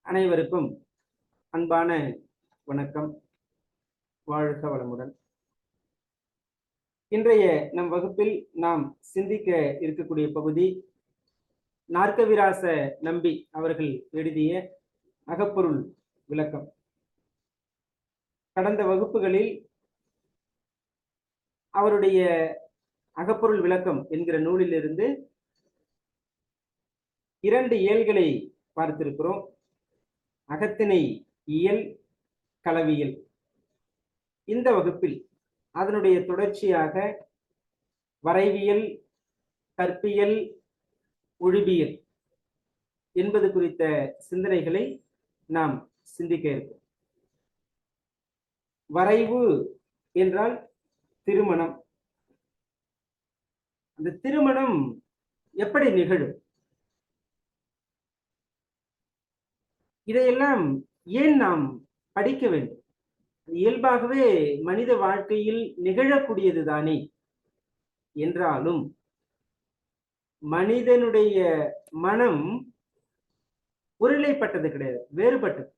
அனைவருக்கும் அன்பான வணக்கம். வாழ்க வளமுடன். இன்றைய நம் வகுப்பில் நாம் சிந்திக்க இருக்கக்கூடிய பகுதி நாற்கவிராச நம்பி அவர்கள் எழுதிய அகப்பொருள் விளக்கம். கடந்த வகுப்புகளில் அவருடைய அகப்பொருள் விளக்கம் என்கிற நூலிலிருந்து 2 இயல்களை பார்த்திருக்கிறோம். அகத்திணை இயல், களவியல். இந்த வகுப்பில் அதனுடைய தொடர்ச்சியாக வரைவியல், கற்பியல், ஒழிபியல் என்பது குறித்த சிந்தனைகளை நாம் சிந்திக்க இருக்கோம். வரைவு என்றால் திருமணம். அந்த திருமணம் எப்படி நிகழும்? இதையெல்லாம் ஏன் நாம் படிக்க வேண்டும்? இயல்பாகவே மனித வாழ்க்கையில் நிகழக்கூடியது தானே. என்றாலும் மனிதனுடைய மனம் ஒருநிலைப்பட்டது கிடையாது, வேறுபட்டது.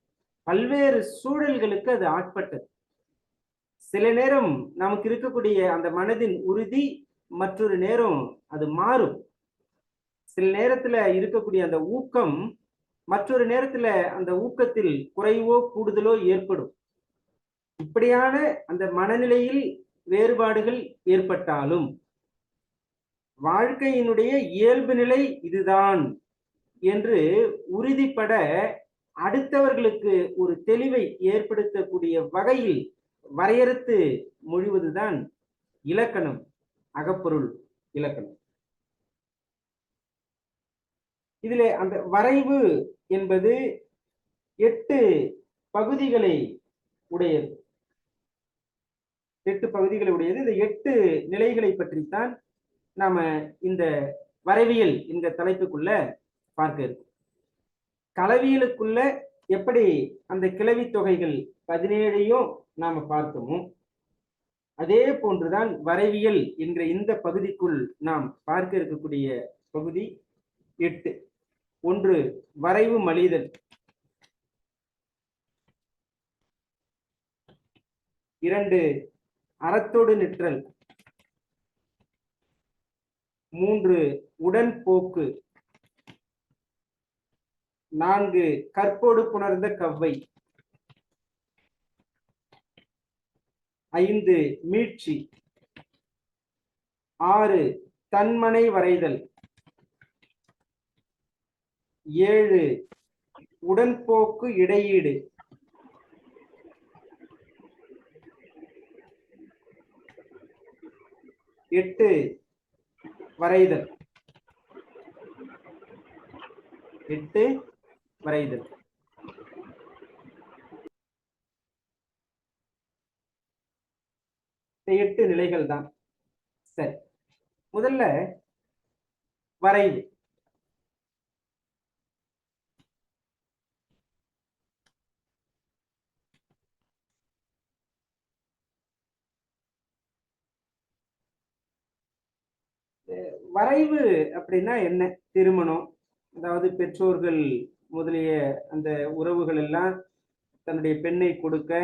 பல்வேறு சூழல்களுக்கு அது ஆட்பட்டது. சில நேரம் நமக்கு இருக்கக்கூடிய அந்த மனதின் உறுதி மற்றொரு நேரம் அது மாறும். சில நேரத்துல இருக்கக்கூடிய அந்த ஊக்கம் மற்றொரு நேரத்துல அந்த ஊக்கத்தில் குறைவோ கூடுதலோ ஏற்படும். இப்படியான அந்த மனநிலையில் வேறுபாடுகள் ஏற்பட்டாலும் வாழ்க்கையினுடைய இயல்பு நிலை இதுதான் என்று உறுதிப்பட அடுத்தவர்களுக்கு ஒரு தெளிவை ஏற்படுத்தக்கூடிய வகையில் வரையறுத்து மொழிவதுதான் இலக்கணம், அகப்பொருள் இலக்கணம். இதிலே அந்த வரைவு என்பது 8 பகுதிகளை உடையது. 8 பகுதிகளை உடையது. இந்த 8 நிலைகளை பற்றித்தான் நாம இந்த வரைவியல் என்ற தலைப்புக்குள்ள பார்க்க இருக்கோம். களவியலுக்குள்ள எப்படி அந்த கிளவி தொகைகள் 17ஐயும் நாம பார்த்தோமோ அதே போன்றுதான் வரைவியல் என்கிற இந்த பகுதிக்குள் நாம் பார்க்க இருக்கக்கூடிய பகுதி 8. 1 வரைவு மலிதல், 2 அறத்தோடு நிற்றல், 3 உடன்போக்கு, 4 கற்போடு புணர்ந்த கவ்வை, 5 மீட்சி, 6 தன்மனை வரைதல், 7 உடன்போக்கு இடையீடு, 8 வரைதல். 8 வரைதல். இந்த 8 நிலைகள் தான். சரி, முதல்ல வரைவு. வரைவு அப்படின்னா என்ன? திருமணம், அதாவது பெற்றோர்கள் முதலிய அந்த உறவுகள் எல்லாம் தன்னுடைய பெண்ணை கொடுக்க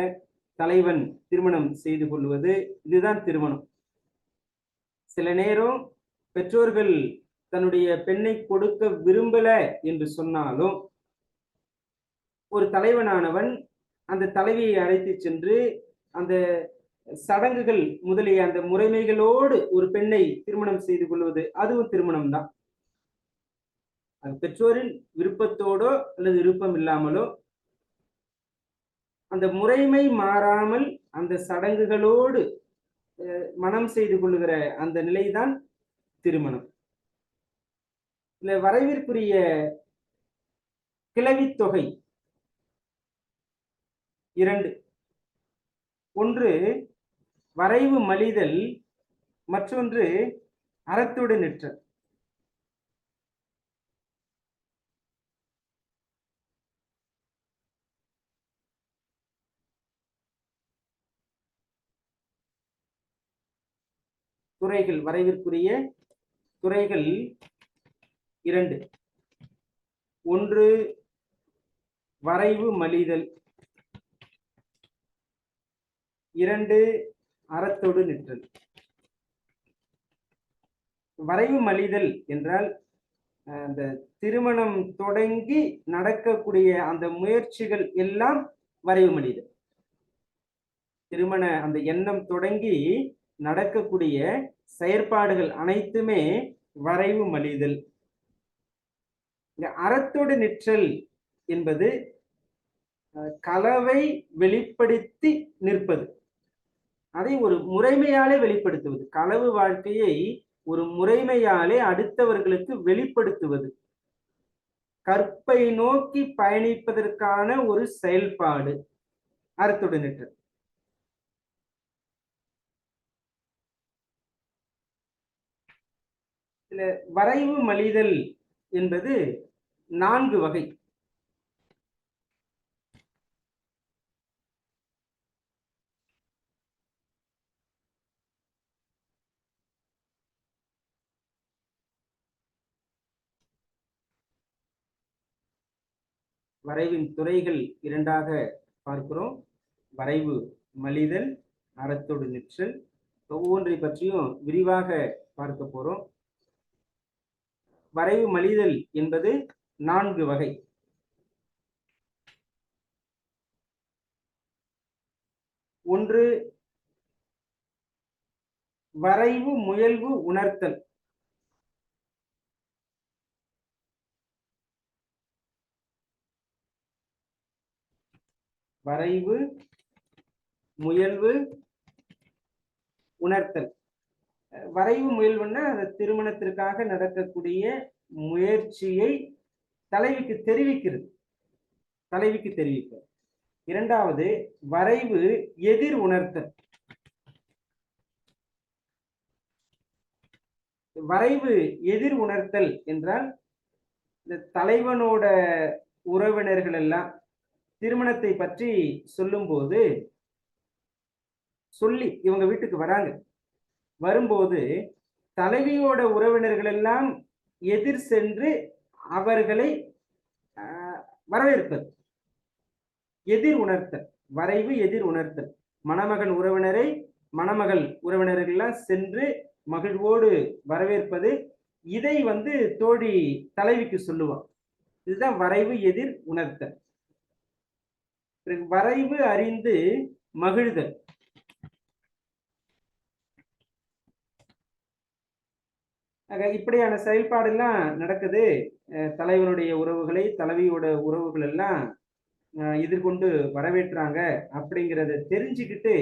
தலைவன் திருமணம் செய்து கொள்வது, இதுதான் திருமணம். சில நேரம் பெற்றோர்கள் தன்னுடைய பெண்ணை கொடுக்க விரும்பல என்று சொன்னாலும் ஒரு தலைவனானவன் அந்த தலைவியை அழைத்து சென்று அந்த சடங்குகள் முதலிய அந்த முறைமைகளோடு ஒரு பெண்ணை திருமணம் செய்து கொள்வது, அதுவும் திருமணம் தான். அது பெற்றோரின் விருப்பத்தோடோ அல்லது விருப்பம் இல்லாமலோ அந்த முறைமை மாறாமல் அந்த சடங்குகளோடு மனம் செய்து கொள்ளுகிற அந்த நிலைதான் திருமணம். இந்த வரைவிற்குரிய கிளவி தொகை 2. 1 வரைவு மலிதல், மற்றொன்று அறத்தோடு நிற்றல். துறைகள், வரைவிற்குரிய துறைகள் 2. 1 வரைவு மலிதல். 2 அறத்தொடு நிற்றல். வரைவு மலிதல் என்றால் அந்த திருமணம் தொடங்கி நடக்கக்கூடிய அந்த முயற்சிகள் எல்லாம் வரைவு மலிதல். திருமண அந்த எண்ணம் தொடங்கி நடக்கக்கூடிய செயற்பாடுகள் அனைத்துமே வரைவு மலிதல். இந்த அறத்தொடு நிற்றல் என்பது களவை வெளிப்படுத்தி நிற்பது, அதை ஒரு முறைமையாலே வெளிப்படுத்துவது. களவு வாழ்க்கையை ஒரு முறைமையாலே அடுத்தவர்களுக்கு வெளிப்படுத்துவது, கற்பை நோக்கி பயணிப்பதற்கான ஒரு செயல்பாடு அறத்தொடு நிற்றல். இதுல வரைவு மலிதல் என்பது 4 வகை. வரைவின் துறைகள் 2ஆக பார்க்கிறோம். வரைவு மலிதல், அறத்தொடு நிற்றல். ஒவ்வொன்றை பற்றியும் விரிவாக பார்க்க போறோம். வரைவு மலிதல் என்பது 4 வகை. ஒன்று வரைவு முயல்வு உணர்த்தல். வரைவு முயல்வு உணர்த்தல். வரைவு முயல்வுன்னா அந்த திருமணத்திற்காக நடக்கக்கூடிய முயற்சியை தலைவிக்கு தெரிவிக்கிறது, தலைவிக்கு தெரிவிக்கிறது. 2வது வரைவு எதிர் உணர்த்தல். வரைவு எதிர் உணர்த்தல் என்றால் இந்த தலைவனோட உறவினர்கள் எல்லாம் திருமணத்தை பற்றி சொல்லும் போது சொல்லி இவங்க வீட்டுக்கு வராங்க. வரும்போது தலைவியோட உறவினர்கள் எல்லாம் எதிர் சென்று அவர்களை வரவேற்பது எதிர் உணர்த்தல். வரைவு எதிர் உணர்த்தல். மணமகன் உறவினரை மணமகள் உறவினர்கள் எல்லாம் சென்று மகிழ்வோடு வரவேற்பது. இதை தோழி தலைவிக்கு சொல்லுவான். இதுதான் வரைவு எதிர் உணர்த்தல். வரைவு அறிந்து மகிழ்தல். இப்படியான செயல்பாடு எல்லாம் நடக்குது. தலைவனுடைய உறவுகளை தலைவியோட உறவுகள் எல்லாம் எதிர்கொண்டு வரவேற்றாங்க அப்படிங்கிறத தெரிஞ்சுக்கிட்டு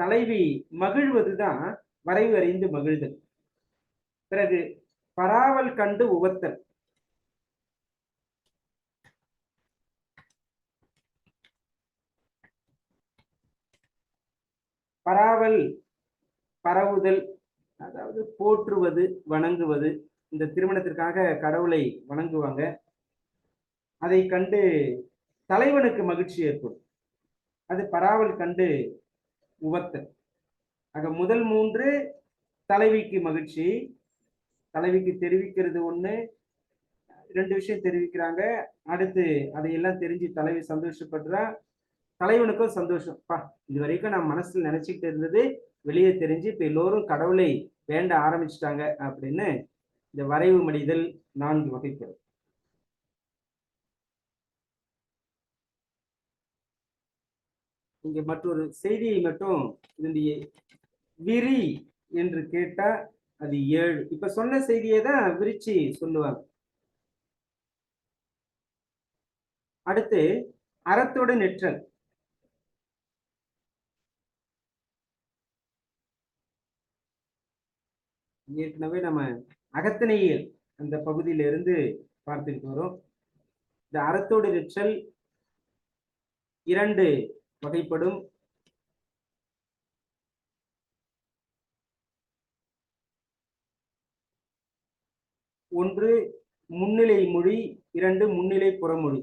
தலைவி மகிழ்வதுதான் வரைவு அறிந்து மகிழ்தல். பிறகு பராவல் கண்டு உவத்தல். பராவல் பரவுதல், அதாவது போற்றுவது, வணங்குவது. இந்த திருமணத்திற்காக கடவுளை வணங்குவாங்க. அதை கண்டு தலைவனுக்கு மகிழ்ச்சி ஏற்படும். அது பராவல் கண்டு உவத்தல். ஆக முதல் 3 தலைவிக்கு மகிழ்ச்சி, தலைவிக்கு தெரிவிக்கிறது ஒண்ணு, 2 விஷயம் தெரிவிக்கிறாங்க. அடுத்து அதையெல்லாம் தெரிஞ்சு தலைவி சந்தோஷப்படுறா. தலைவனுக்கும் சந்தோஷம். இது வரைக்கும் நான் மனசுல நினைச்சுக்கிட்டு இருந்தது வெளியே தெரிஞ்சு இப்ப எல்லோரும் கடவுளை வேண்ட ஆரம்பிச்சுட்டாங்க அப்படின்னு இந்த வரைவு மலிதல் 4 வகைப்படும். இங்க மற்றொரு செய்தியை மட்டும் இதனுடைய விரி என்று கேட்டா அது 7. இப்ப சொன்ன செய்தியை தான் விரிச்சு சொல்லுவாங்க. அடுத்து அறத்தொடு நிற்றல். ஏற்கனவே நம்ம அகத்திணையில் அந்த பகுதியில இருந்து பார்த்துக்கிட்டு வரோம். இந்த அறத்தோடு நிற்றல் 2 வகைப்படும். ஒன்று முன்னிலை மொழி, 2 முன்னிலை புறமொழி.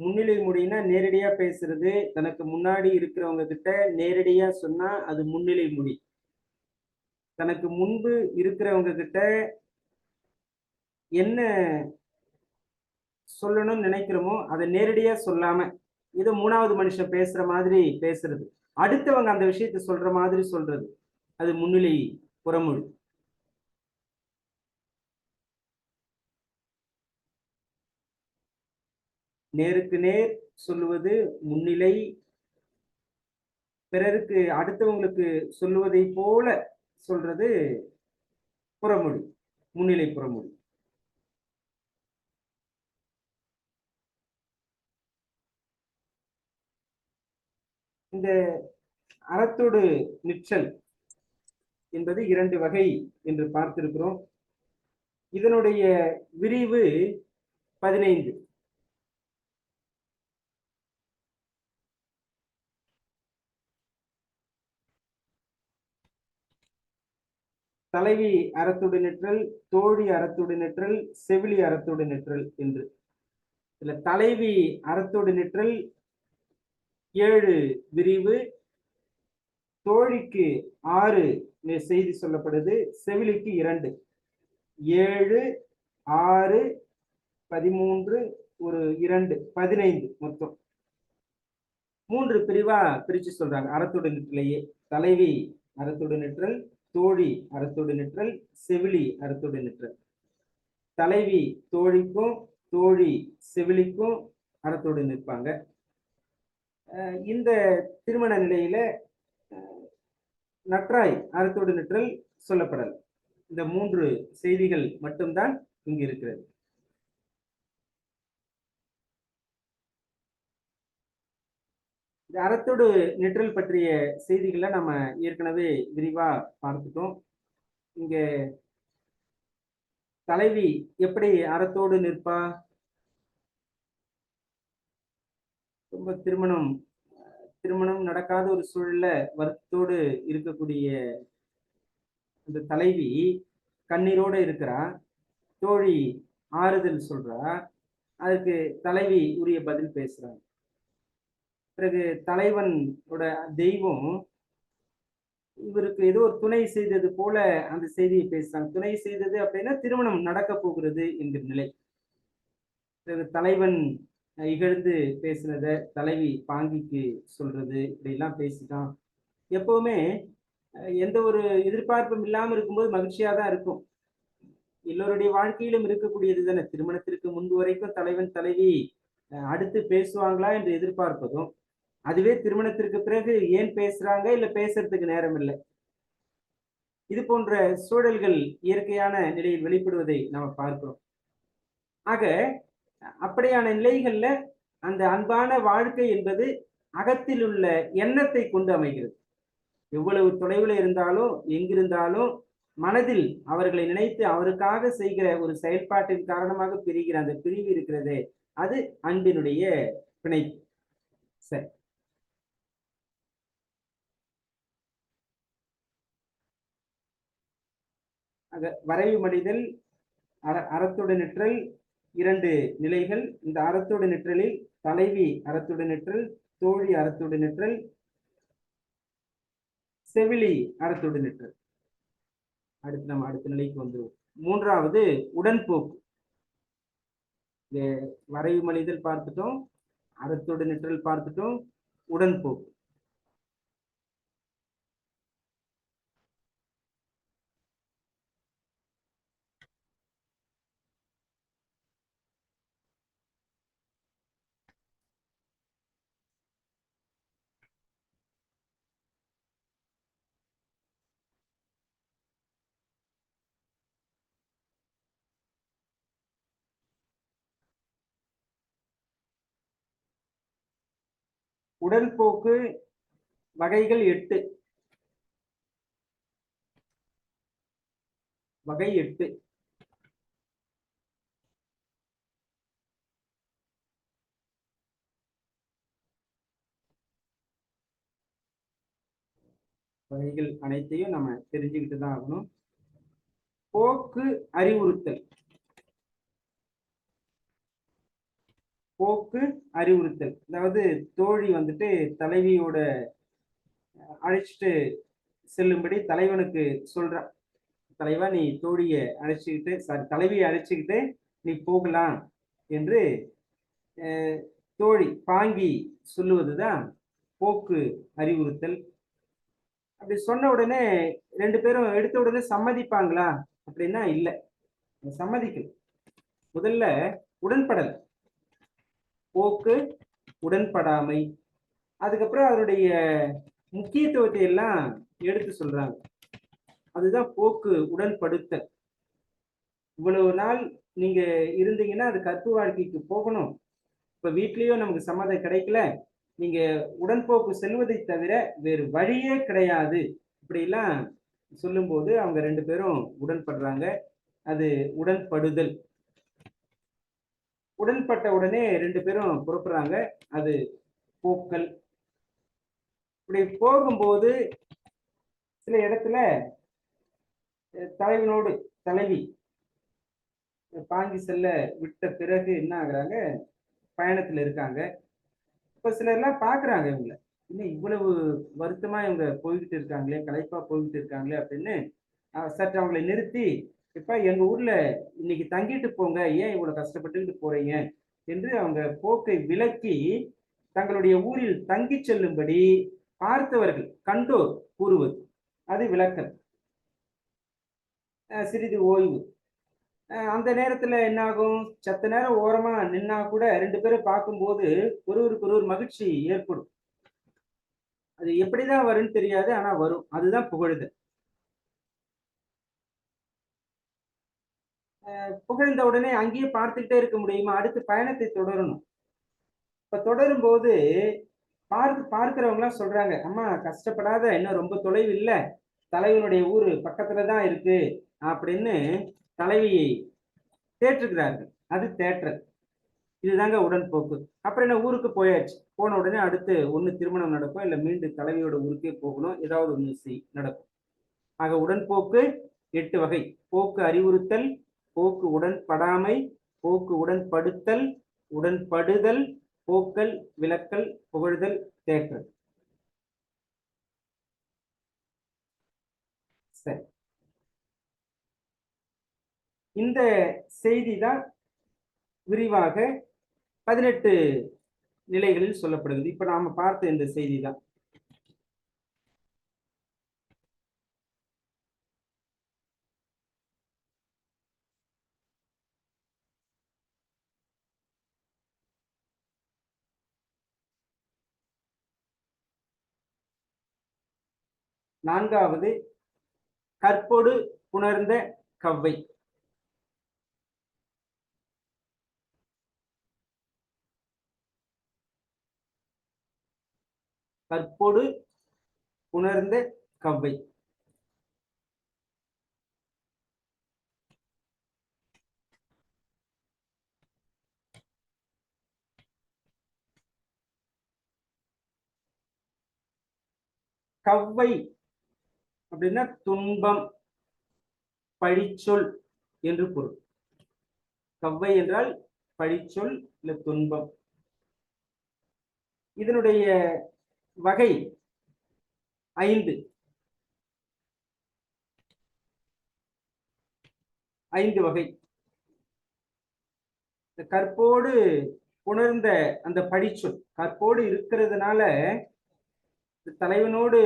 முன்னிலை மொழினா நேரடியா பேசுறது, தனக்கு முன்னாடி இருக்கிறவங்க கிட்ட நேரடியா சொன்னா அது முன்னிலை மொழி. தனக்கு முன்பு இருக்கிறவங்க கிட்ட என்ன சொல்லணும்னு நினைக்கிறோமோ அதை நேரடியா சொல்லாம ஏதோ மூணாவது மனுஷன் பேசுற மாதிரி பேசுறது, அடுத்தவங்க அந்த விஷயத்த சொல்ற மாதிரி சொல்றது, அது முன்னிலை புறமொழி. நேருக்கு நேர் சொல்லுவது முன்னிலை, பிறருக்கு அடுத்தவங்களுக்கு சொல்லுவதை போல சொல்றது புறமொழி, முன்னிலை புறமொழி. இந்த அறத்தோடு நிற்றல் என்பது 2 வகை என்று பார்த்திருக்கிறோம். இதனுடைய விரிவு 15. தலைவி அறத்தோடு நிற்றல், தோழி அறத்தோடு நிற்றல், செவிலி அறத்தோடு நிற்றல் என்று. இதுல தலைவி அறத்தோடு நிற்றல் 7 விரிவு, தோழிக்கு 6 செய்தி சொல்லப்படுது, செவிலிக்கு 2. 7, 6, 13, ஒரு 2, 15 மொத்தம் 3 பிரிவா பிரிச்சு சொல்றாங்க அறத்தோடு நிற்றலையே. தலைவி அறத்தோடு நிற்றல், தோழி அறத்தோடு நிற்றல், செவிலி அறத்தோடு நிற்றல். தலைவி தோழிக்கும் தோழி செவிலிக்கும் அறத்தோடு நிற்பாங்க. இந்த திருமண நிலையில நற்றாய் அறத்தோடு நிற்றல் சொல்லப்படல். இந்த 3 செய்திகள் மட்டும்தான் இங்கு இருக்கிறது. இந்த அறத்தோடு நிற்றல் பற்றிய செய்திகளை நம்ம ஏற்கனவே விரிவா பார்த்துட்டோம். இங்க தலைவி எப்படி அறத்தோடு நிற்பா? ரொம்ப திருமணம் நடக்காத ஒரு சூழல்ல வருத்தத்தோடு இருக்கக்கூடிய அந்த தலைவி கண்ணீரோடு இருக்கிறா. தோழி ஆறுதல் சொல்றா, அதுக்கு தலைவி உரிய பதில் பேசுறாங்க. பிறகு தலைவனோட தெய்வம் இவருக்கு ஏதோ ஒரு துணை செய்தது போல அந்த செய்தியை பேசுறாங்க. துணை செய்தது அப்படின்னா திருமணம் நடக்க போகிறது என்கிற நிலை. பிறகு தலைவன் இகழ்ந்து பேசினத தலைவி பாங்கிக்கு சொல்றது, இப்படிலாம் பேசிட்டான். எப்பவுமே எந்த ஒரு எதிர்பார்ப்பும் இல்லாம இருக்கும்போது மகிழ்ச்சியா தான் இருக்கும். எல்லோருடைய வாழ்க்கையிலும் இருக்கக்கூடியது தானே. திருமணத்திற்கு முன்பு வரைக்கும் தலைவன் தலைவி அடுத்து பேசுவாங்களா என்று எதிர்பார்ப்பதும், அதுவே திருமணத்திற்கு பிறகு ஏன் பேசுறாங்க இல்ல பேசுறதுக்கு நேரம் இல்லை, இது போன்ற சூழல்கள் இயற்கையான நிலையில் வெளிப்படுவதை நாம பார்க்கிறோம். ஆக அப்படியான நிலைகள்ல அந்த அன்பான வாழ்க்கை என்பது அகத்தில் உள்ள எண்ணத்தை கொண்டு அமைகிறது. எவ்வளவு தொலைவில் இருந்தாலும் எங்கிருந்தாலும் மனதில் அவர்களை நினைத்து அவருக்காக செய்கிற ஒரு செயல்பாட்டின் காரணமாக பிரிகிற அந்த பிரிவு இருக்கிறதே, அது அன்பினுடைய பிணைப்பு. சரி, வரைவு மடிதல், அறத்தோடு நிற்றல் 2 நிலைகள். இந்த அறத்தோடு நிற்றலில் தலைவி அறத்தோடு நிற்றல், தோழி அறத்தோடு நிற்றல், செவிலி அறத்தோடு நிற்றல். அடுத்து நம்ம அடுத்த நிலைக்கு வந்துருவோம். 3வது உடன்போக்கு. வரைவு மனிதல் பார்த்துட்டோம், அறத்தோடு நிற்றல் பார்த்துட்டோம், உடன்போக்கு. உடன்போக்கு வகைகள் 8. வகை 8. வகைகள் அனைத்தையும் நம்ம தெரிஞ்சுக்கிட்டு தான் ஆகணும். போக்கு அறிவுறுத்தல். போக்கு அறிவுறுத்தல். அதாவது தோழி வந்துட்டு தலைவியோட அழைச்சிட்டு செல்லும்படி தலைவனுக்கு சொல்றான். தலைவா, நீ தோழிய அழைச்சிக்கிட்டு, சாரி, தலைவியை அழைச்சிக்கிட்டு நீ போகலாம் என்று தோழி பாங்கி சொல்லுவதுதான் போக்கு அறிவுறுத்தல். அப்படி சொன்ன உடனே ரெண்டு பேரும் எடுத்த உடனே சம்மதிப்பாங்களா அப்படின்னா இல்ல, சம்மதிக்கல. முதல்ல உடன்படல், போக்கு, உடன்படாமை, அதுக்கப்புறம் அதனுடைய முக்கியத்துவத்தை எல்லாம் எடுத்து சொல்றாங்க. அதுதான் போக்கு உடன்படுத்தல். இவ்வளவு நாள் நீங்க இருந்தீங்கன்னா அது கற்பு வாழ்க்கைக்கு போகணும். இப்ப வீட்லயும் நமக்கு சம்மதம் கிடைக்கல, நீங்க உடன்போக்கு செல்வதை தவிர வேறு வழியே கிடையாது இப்படிலாம் சொல்லும்போது அவங்க ரெண்டு பேரும் உடன்படுறாங்க. அது உடன்படுதல். உடன்பட்ட உடனே ரெண்டு பேரும் புறப்படுறாங்க. அது போக்கல். இப்படி போகும்போது சில இடத்துல தலைவனோடு தலைவி பாங்கி செல்ல விட்ட பிறகு என்ன ஆகுறாங்க, பயணத்துல இருக்காங்க. இப்ப சிலர் எல்லாம் பாக்குறாங்க இவங்களை, இன்னும் இவ்வளவு வருத்தமா இவங்க போய்கிட்டு இருக்காங்களே, களைப்பா போய்கிட்டு இருக்காங்களே அப்படின்னு சற்று அவங்களை நிறுத்தி, இப்ப எங்க ஊர்ல இன்னைக்கு தங்கிட்டு போங்க, ஏன் இவ்வளவு கஷ்டப்பட்டுக்கிட்டு போறீங்க என்று அவங்க போக்கை விலக்கி தங்களுடைய ஊரில் தங்கி செல்லும்படி பார்த்தவர்கள் கண்டோர் கூறுவது, அது விளக்கல். சிறிது ஓய்வு. அந்த நேரத்துல என்ன ஆகும், சத்த நேரம் ஓரமா நின்னா கூட ரெண்டு பேரும் பார்க்கும்போது ஒருவருக்கு ஒரு மகிழ்ச்சி ஏற்படும். அது எப்படிதான் வரும்னு தெரியாது, ஆனா வரும். அதுதான் புகழுதல். புகழ்ந்த உடனே அங்கேயே பார்த்துக்கிட்டே இருக்க முடியுமா? அடுத்து பயணத்தை தொடரணும். இப்ப தொடரும் போது பார்க்கிறவங்க எல்லாம் சொல்றாங்க, அம்மா கஷ்டப்படாத, இன்னும் ரொம்ப தொலைவு இல்ல, தலைவனுடைய ஊரு பக்கத்துலதான் இருக்கு அப்படின்னு தலைவியை தேற்றுகிறார்கள். அது தேற்றல். இதுதாங்க உடன்போக்கு. அப்புறம் என்ன, ஊருக்கு போயாச்சு. போன உடனே அடுத்து ஒண்ணு திருமணம் நடக்கும், இல்ல மீண்டும் தலைவியோட ஊருக்கே போகணும், ஏதாவது ஒண்ணு நடக்கும். ஆக உடன்போக்கு 8 வகை. போக்கு அறிவுறுத்தல், போக்கு உடன்படாமை, போக்கு உடன்படுத்தல், உடன்படுதல், போக்கல், விலக்கல், புகழ்தல், தேற்றல். சரி, இந்த செய்தி தான் விரிவாக 18 நிலைகளில் சொல்லப்படுகிறது. இப்ப நாம பார்த்த இந்த செய்தி தான். நான்காவது, கற்போடு புணர்ந்த கவ்வை. கற்போடு புணர்ந்த கவ்வை. கவ்வை அப்படின்னா துன்பம், பழிச்சொல் என்று பொருள். கவ்வை என்றால் பழிச்சொல் இல்ல துன்பம். இதனுடைய வகை 5. 5 வகை. இந்த கற்போடு புணர்ந்த அந்த பழிச்சொல், கற்போடு இருக்கிறதுனால தலைவனோடு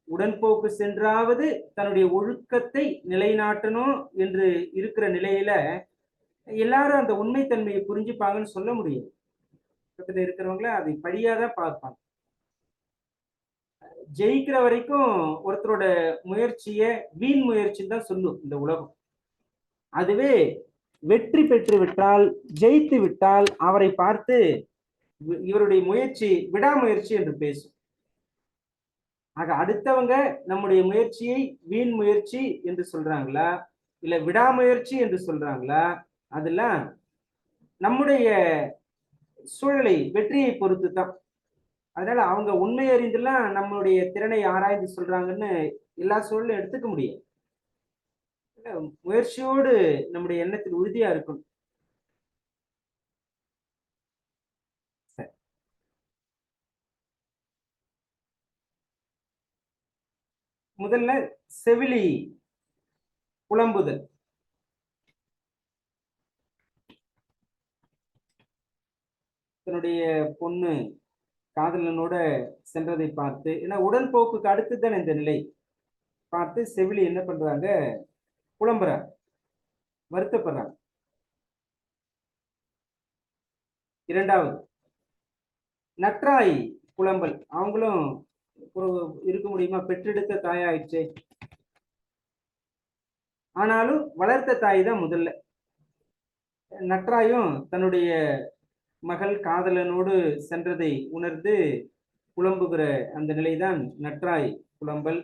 உடன்போக்கு சென்றாவது தன்னுடைய ஒழுக்கத்தை நிலைநாட்டணும் என்று இருக்கிற நிலையில எல்லாரும் அந்த உண்மைத்தன்மையை புரிஞ்சுப்பாங்கன்னு சொல்ல முடியும். பக்கத்துல இருக்கிறவங்கள அதை படியாதான் பார்ப்பாங்க. ஜெயிக்கிற வரைக்கும் ஒருத்தரோட முயற்சிய வீண் முயற்சின்னு தான் சொல்லும் இந்த உலகம். அதுவே வெற்றி பெற்று விட்டால், ஜெயித்து விட்டால் அவரை பார்த்து இவருடைய முயற்சி விடாமுயற்சி என்று பேசும். ஆக அடுத்தவங்க நம்முடைய முயற்சியை வீண் முயற்சி என்று சொல்றாங்களா இல்ல விடாமுயற்சி என்று சொல்றாங்களா, அதெல்லாம் நம்முடைய சூழலை, வெற்றியை பொறுத்து தான். அதனால அவங்க உண்மை அறிந்துலாம் நம்மளுடைய திறனை ஆராய்ந்து சொல்றாங்கன்னு எல்லா சூழலும் எடுத்துக்க முடியாது. முயற்சியோடு நம்முடைய எண்ணத்தில் உறுதியா இருக்கணும். முதல்ல செவிலி புலம்புதல். தன்னுடைய பொண்ணு காதலனோட சென்றதை பார்த்து, ஏன்னா உடன்போக்குக்கு அடுத்துதான் இந்த நிலை பார்த்து செவிலி என்ன பண்றாங்க, புலம்புறாங்க, வருத்தப்படுறாங்க. இரண்டாவது நற்றாய் புலம்பல். அவங்களும் இருக்க முடியுமா, பெற்றெடுத்த தாயாயிடுச்சு, ஆனாலும் வளர்த்த தாய் தான் முதல்ல. நற்றாயும் தன்னுடைய மகள் காதலனோடு சென்றதை உணர்ந்து புலம்புகிற அந்த நிலைதான் நற்றாய் புலம்பல்.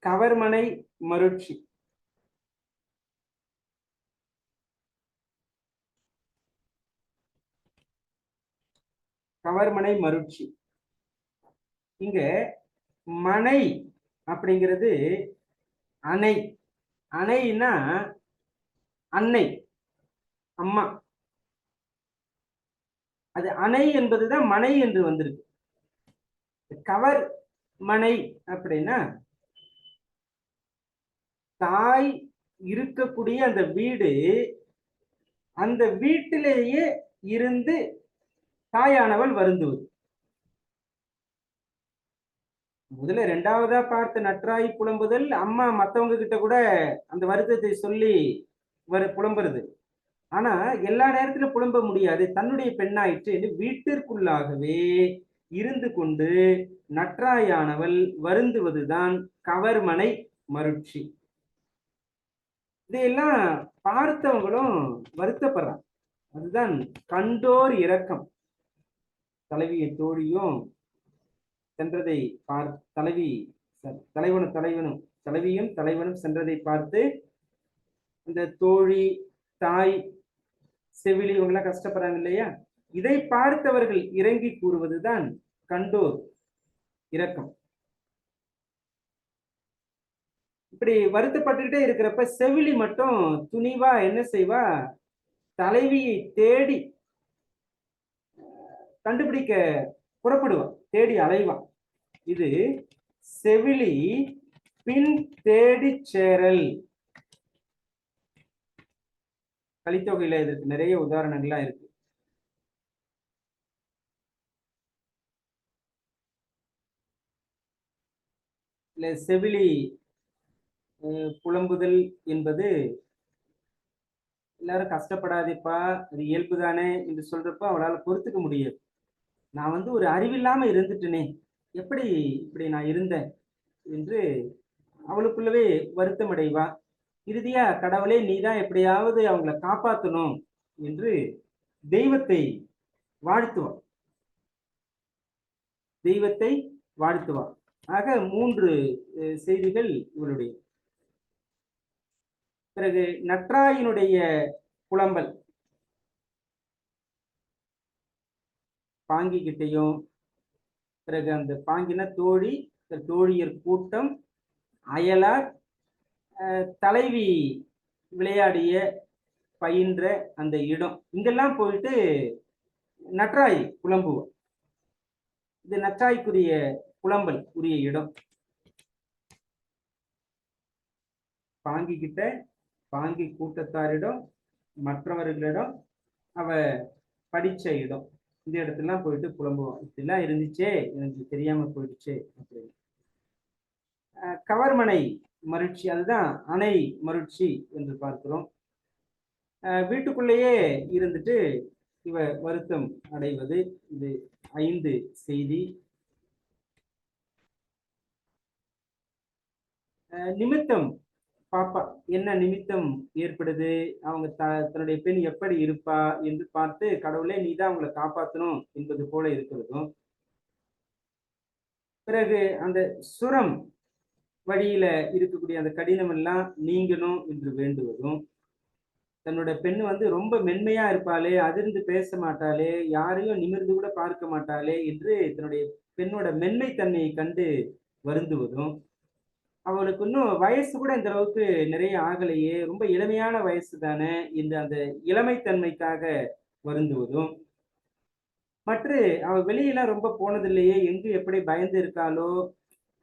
கவர்மனை மருட்சி. கவர்மனை மருட்சி. இங்க மனை அப்படிங்கிறது அணை. அணைன்னா அன்னை, அம்மா. அது அணை என்பதுதான் மனை என்று வந்திருக்கு. கவர் மனை அப்படின்னா தாய் இருக்கக்கூடிய அந்த வீடு, அந்த வீட்டிலேயே இருந்து தாயானவள் வருந்துவது. முதல்ல இரண்டாவதா பார்த்த நற்றாய் புலம்புதல், அம்மா மத்தவங்க கிட்ட கூட அந்த வருத்தத்தை சொல்லி புலம்புறது. ஆனா எல்லா நேரத்திலும் புலம்ப முடியாது, தன்னுடைய பெண்ணாயிற்று என்று வீட்டிற்குள்ளாகவே இருந்து கொண்டு நற்றாயானவள் வருந்துவதுதான் கவர்மனை மருட்சி. இதையெல்லாம் பார்த்தவங்களும் வருத்தப்படுறாங்க. அதுதான் கண்டோர் இரக்கம். தலைவியை தோழியும் சென்றதை தலைவியும் தலைவனும் சென்றதை பார்த்து இந்த தோழி, தாய், செவிலி இவங்கெல்லாம் கஷ்டப்படுறாங்க இல்லையா, இதை பார்த்தவர்கள் இறங்கி கூறுவதுதான் கண்டோர் இரக்கம். இப்படி வருத்தப்பட்டுக்கிட்டே இருக்கிறப்ப செவிலி மட்டும் துணிவா என்ன செய்வா, தலைவியை தேடி கண்டுபிடிக்க புறப்படுவான், தேடி அலைவான். இது செவிலி பின் தேடி சேரல். கலித்தொகையில இதற்கு நிறைய உதாரணங்கள்லாம் இருக்கு. இல்ல செவிலி புலம்புதல் என்பது எல்லாரும் கஷ்டப்படாதேப்பா, அது இயல்புதானே என்று சொல்றப்ப அவளால் பொறுத்துக்க முடியாது. நான் ஒரு அறிவில்லாம இருந்துட்டேனே, எப்படி இப்படி நான் இருந்தேன் என்று அவளுக்குள்ளவே வருத்தம் அடைவா. இறுதியா கடவுளே நீதான் எப்படியாவது அவங்கள காப்பாற்றணும் என்று தெய்வத்தை வாழ்த்துவாள். தெய்வத்தை வாழ்த்துவாள். ஆக 3 செய்திகள் இவளுடைய. பிறகு நற்றாயினுடைய புலம்பல். பாங்கிக்கிட்டையும், பிறகு அந்த பாங்கின தோழி, தோழியர் கூட்டம், அயலார், தலைவி விளையாடிய பயின்ற அந்த இடம், இங்கெல்லாம் போயிட்டு நற்றாய் புலம்புவோம். இது நற்றாய்க்குரிய புலம்பல் உரிய இடம். பாங்கிக்கிட்ட, பாங்கி கூட்டத்தாரிடம், மற்றவர்களிடம், அவ படிச்ச இடம், இந்த இடத்துலாம் போயிட்டு புலம்புவோம். இப்படிலாம் இருந்துச்சே, எனக்கு தெரியாம போயிடுச்சு அப்படின்னு. கவர்மனை மருட்சி, அதுதான் அணை மருட்சி என்று பார்க்கிறோம். வீட்டுக்குள்ளேயே இருந்துட்டு இவ வருத்தம் அடைவது. இது 5 செய்தி. நிமித்தம் பாப்பா, என்ன நிமித்தம் ஏற்படுது, அவங்க தன்னுடைய பெண் எப்படி இருப்பா என்று பார்த்து கடவுளே நீதான் அவங்களை காப்பாற்றணும் என்பது போல இருக்கிறதும், பிறகு அந்த சுரம் வழியில இருக்கக்கூடிய அந்த கடினம் எல்லாம் நீங்கணும் என்று வேண்டுவதும், தன்னோட பெண் ரொம்ப மென்மையா இருப்பாளே, அதிர்ந்து பேச மாட்டாளே, யாரையும் நிமிர்ந்து கூட பார்க்க மாட்டாளே என்று தன்னுடைய பெண்ணோட மென்மை தன்மையை கண்டு வருந்துவதும், அவளுக்கு இன்னும் வயசு கூட இந்த அளவுக்கு நிறைய ஆகலையே, ரொம்ப இளமையான வயசு தானே, இந்த அந்த இளமைத்தன்மைக்காக வருந்துவதும், மற்ற அவ வெளியெல்லாம் ரொம்ப போனதில்லையே, எங்கு எப்படி பயந்து இருக்காளோ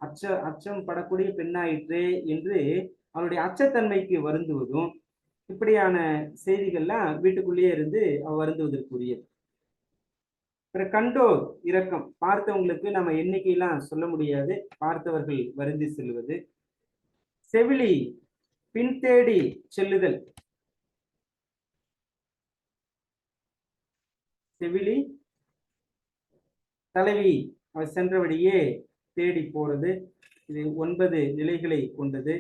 அச்சம் படக்கூடிய பெண்ணாயிற்றே என்று அவளுடைய அச்சத்தன்மைக்கு வருந்துவதும், இப்படியான செய்திகள்லாம் வீட்டுக்குள்ளேயே இருந்து அவ வருந்துவதற்குரியது. கண்டோர் இரக்கம், பார்த்தவங்களுக்கு நம்ம எண்ணிக்கையெல்லாம் சொல்ல முடியாது, பார்த்தவர்கள் வருந்தி செல்வது. செவிலி பின்தேடி செல்லுதல். செவிலி தலைவி அவர் சென்றபடியே தேடி போறது. இது 9 நிலைகளை கொண்டது.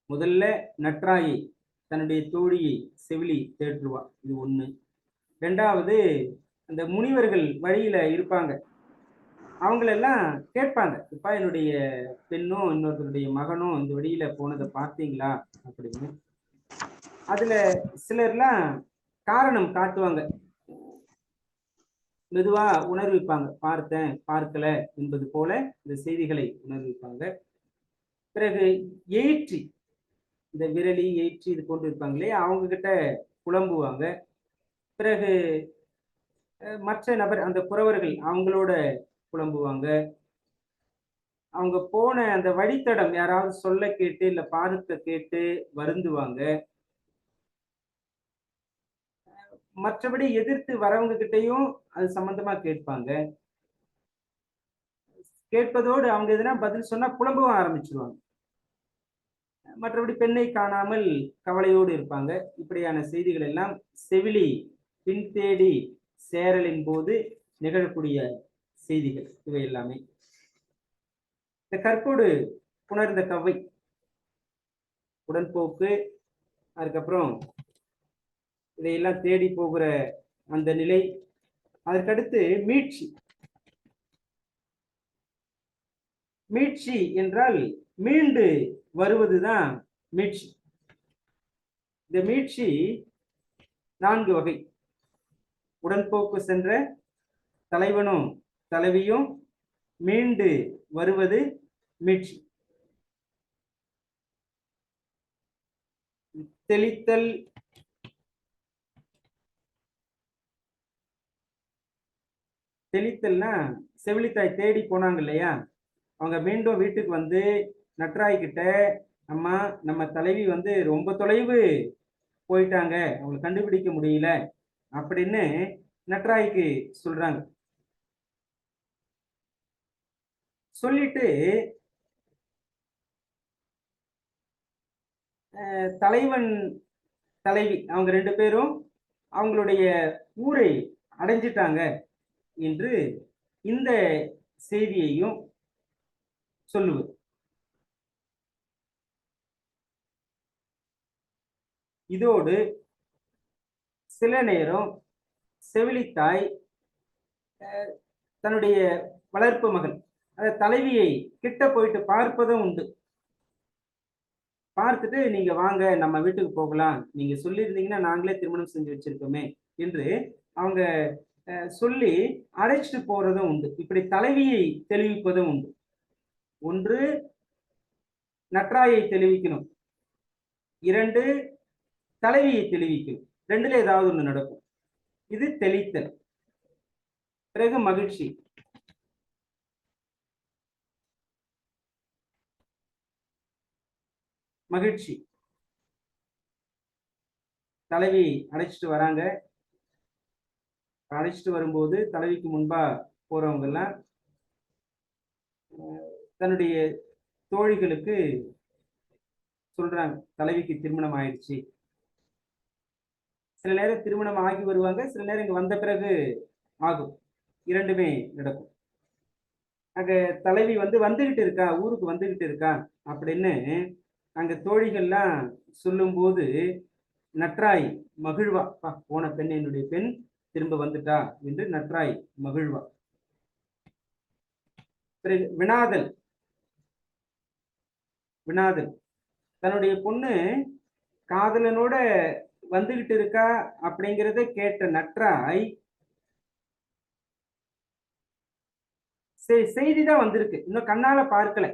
முதல்ல நற்றாயை தன்னுடைய தோழியை செவிலி தேற்றுவா, இது 1. 2வது அந்த முனிவர்கள் வழியில இருப்பாங்க, அவங்களெல்லாம் கேட்பாங்க, இப்ப என்னுடைய பெண்ணும் இன்னொருத்தருடைய மகனும் இந்த வழியில போனதை பார்த்தீங்களா அப்படின்னு. அதுல சிலர்லாம் காரணம் காட்டுவாங்க, மெதுவா உணர்விப்பாங்க, பார்த்தேன் பார்க்கல என்பது போல இந்த செய்திகளை உணர்விப்பாங்க. பிறகு ஏற்றி, இந்த விரலி ஏற்றி இது போன்று இருப்பாங்களே, அவங்க கிட்ட புலம்புவாங்க. பிறகு மற்ற நபர் அந்த புறவர்கள் அவங்களோட புலம்புவாங்க. அவங்க போன அந்த வழித்தடம் யாராவது சொல்ல கேட்டு இல்ல பார்க்க கேட்டு வருந்துவாங்க. மற்றபடி எதிர்த்து வரவங்க கிட்டையும் அது சம்பந்தமா கேட்பாங்க. கேட்பதோடு அவங்க எதுனா பதில் சொன்னா புலம்பவும் ஆரம்பிச்சிருவாங்க. மற்றபடி பெண்ணை காணாமல் கவலையோடு இருப்பாங்க. இப்படியான செய்திகள் எல்லாம் செவிலி பின்தேடி சேரலின் போது நிகழக்கூடிய செய்திகள் இவை எல்லாமே. இந்த கற்போடு புணர்ந்த கவ்வை, உடன்போக்கு, அதுக்கப்புறம் இதையெல்லாம் தேடி போகிற அந்த நிலை, அதற்கடுத்து மீட்சி. மீட்சி என்றால் மீண்டு வருவதுதான் மீட்சி. இந்த மீட்சி 4 வகை. உடன்போக்கு சென்ற தலைவனும் தலைவியும் மீண்டு வருவது மீட்சி. தெளித்தல், தெளித்தல்னா செவிலித்தாய் தேடி போனாங்க இல்லையா, அவங்க மீண்டும் வீட்டுக்கு வந்து நற்றாய் கிட்ட, அம்மா நம்ம தலைவி வந்து ரொம்ப தொலைவு போயிட்டாங்க, அவங்களை கண்டுபிடிக்க முடியல அப்படின்னு நற்றாய்க்கு சொல்றாங்க. சொல்லிட்டு தலைவன் தலைவி அவங்க 2 பேரும் அவங்களுடைய ஊரை அடைஞ்சிட்டாங்க என்று இந்த செய்தியையும் சொல்லுவது. இதோடு சில நேரம் செவிலித்தாய் தன்னுடைய வளர்ப்பு மகள் அந்த தலைவியை கிட்ட போயிட்டு பார்ப்பதும் உண்டு. பார்த்துட்டு நீங்க வாங்க நம்ம வீட்டுக்கு போகலாம், நீங்க சொல்லியிருந்தீங்கன்னா நாங்களே திருமணம் செஞ்சு வச்சிருக்கோமே என்று அவங்க சொல்லி அழைச்சிட்டு போறதும் உண்டு. இப்படி தலைவியை தெளிவிப்பதும் உண்டு. ஒன்று நற்றாயை தெளிவிக்கணும், 2 தலைவியை தெளிவிக்கணும். 2ல ஏதாவது ஒண்ணு நடக்கும். இது தெளித்தல். பிறகு மகிழ்ச்சி. மகிழ்ச்சி, தலைவி அழைச்சிட்டு வராங்க. அழைச்சிட்டு வரும்போது தலைவிக்கு முன்பா போறவங்க எல்லாம் தன்னுடைய தோழிகளுக்கு சொல்றாங்க, தலைவிக்கு திருமணம் ஆயிடுச்சு. சில நேரம் திருமணம் ஆகி வருவாங்க, சில நேரம் இங்க வந்த பிறகு ஆகும், 2மே நடக்கும். அங்க தலைவி வந்துகிட்டு இருக்கா, ஊருக்கு வந்துகிட்டு இருக்கா அப்படின்னு அங்க தோழிகள்லாம் சொல்லும் போது நற்றாய் மகிழ்வா, போன பெண் என்னுடைய பெண் திரும்ப வந்துட்டா என்று நற்றாய் மகிழ்வா. பிறகு வினாதல். வினாதல், தன்னுடைய பொண்ணு காதலனோட வந்துகிட்டு இருக்கா அப்படிங்கிறத கேட்ட நற்றாய், செய்திதான் வந்திருக்கு, இன்னும் கண்ணால பார்க்கல,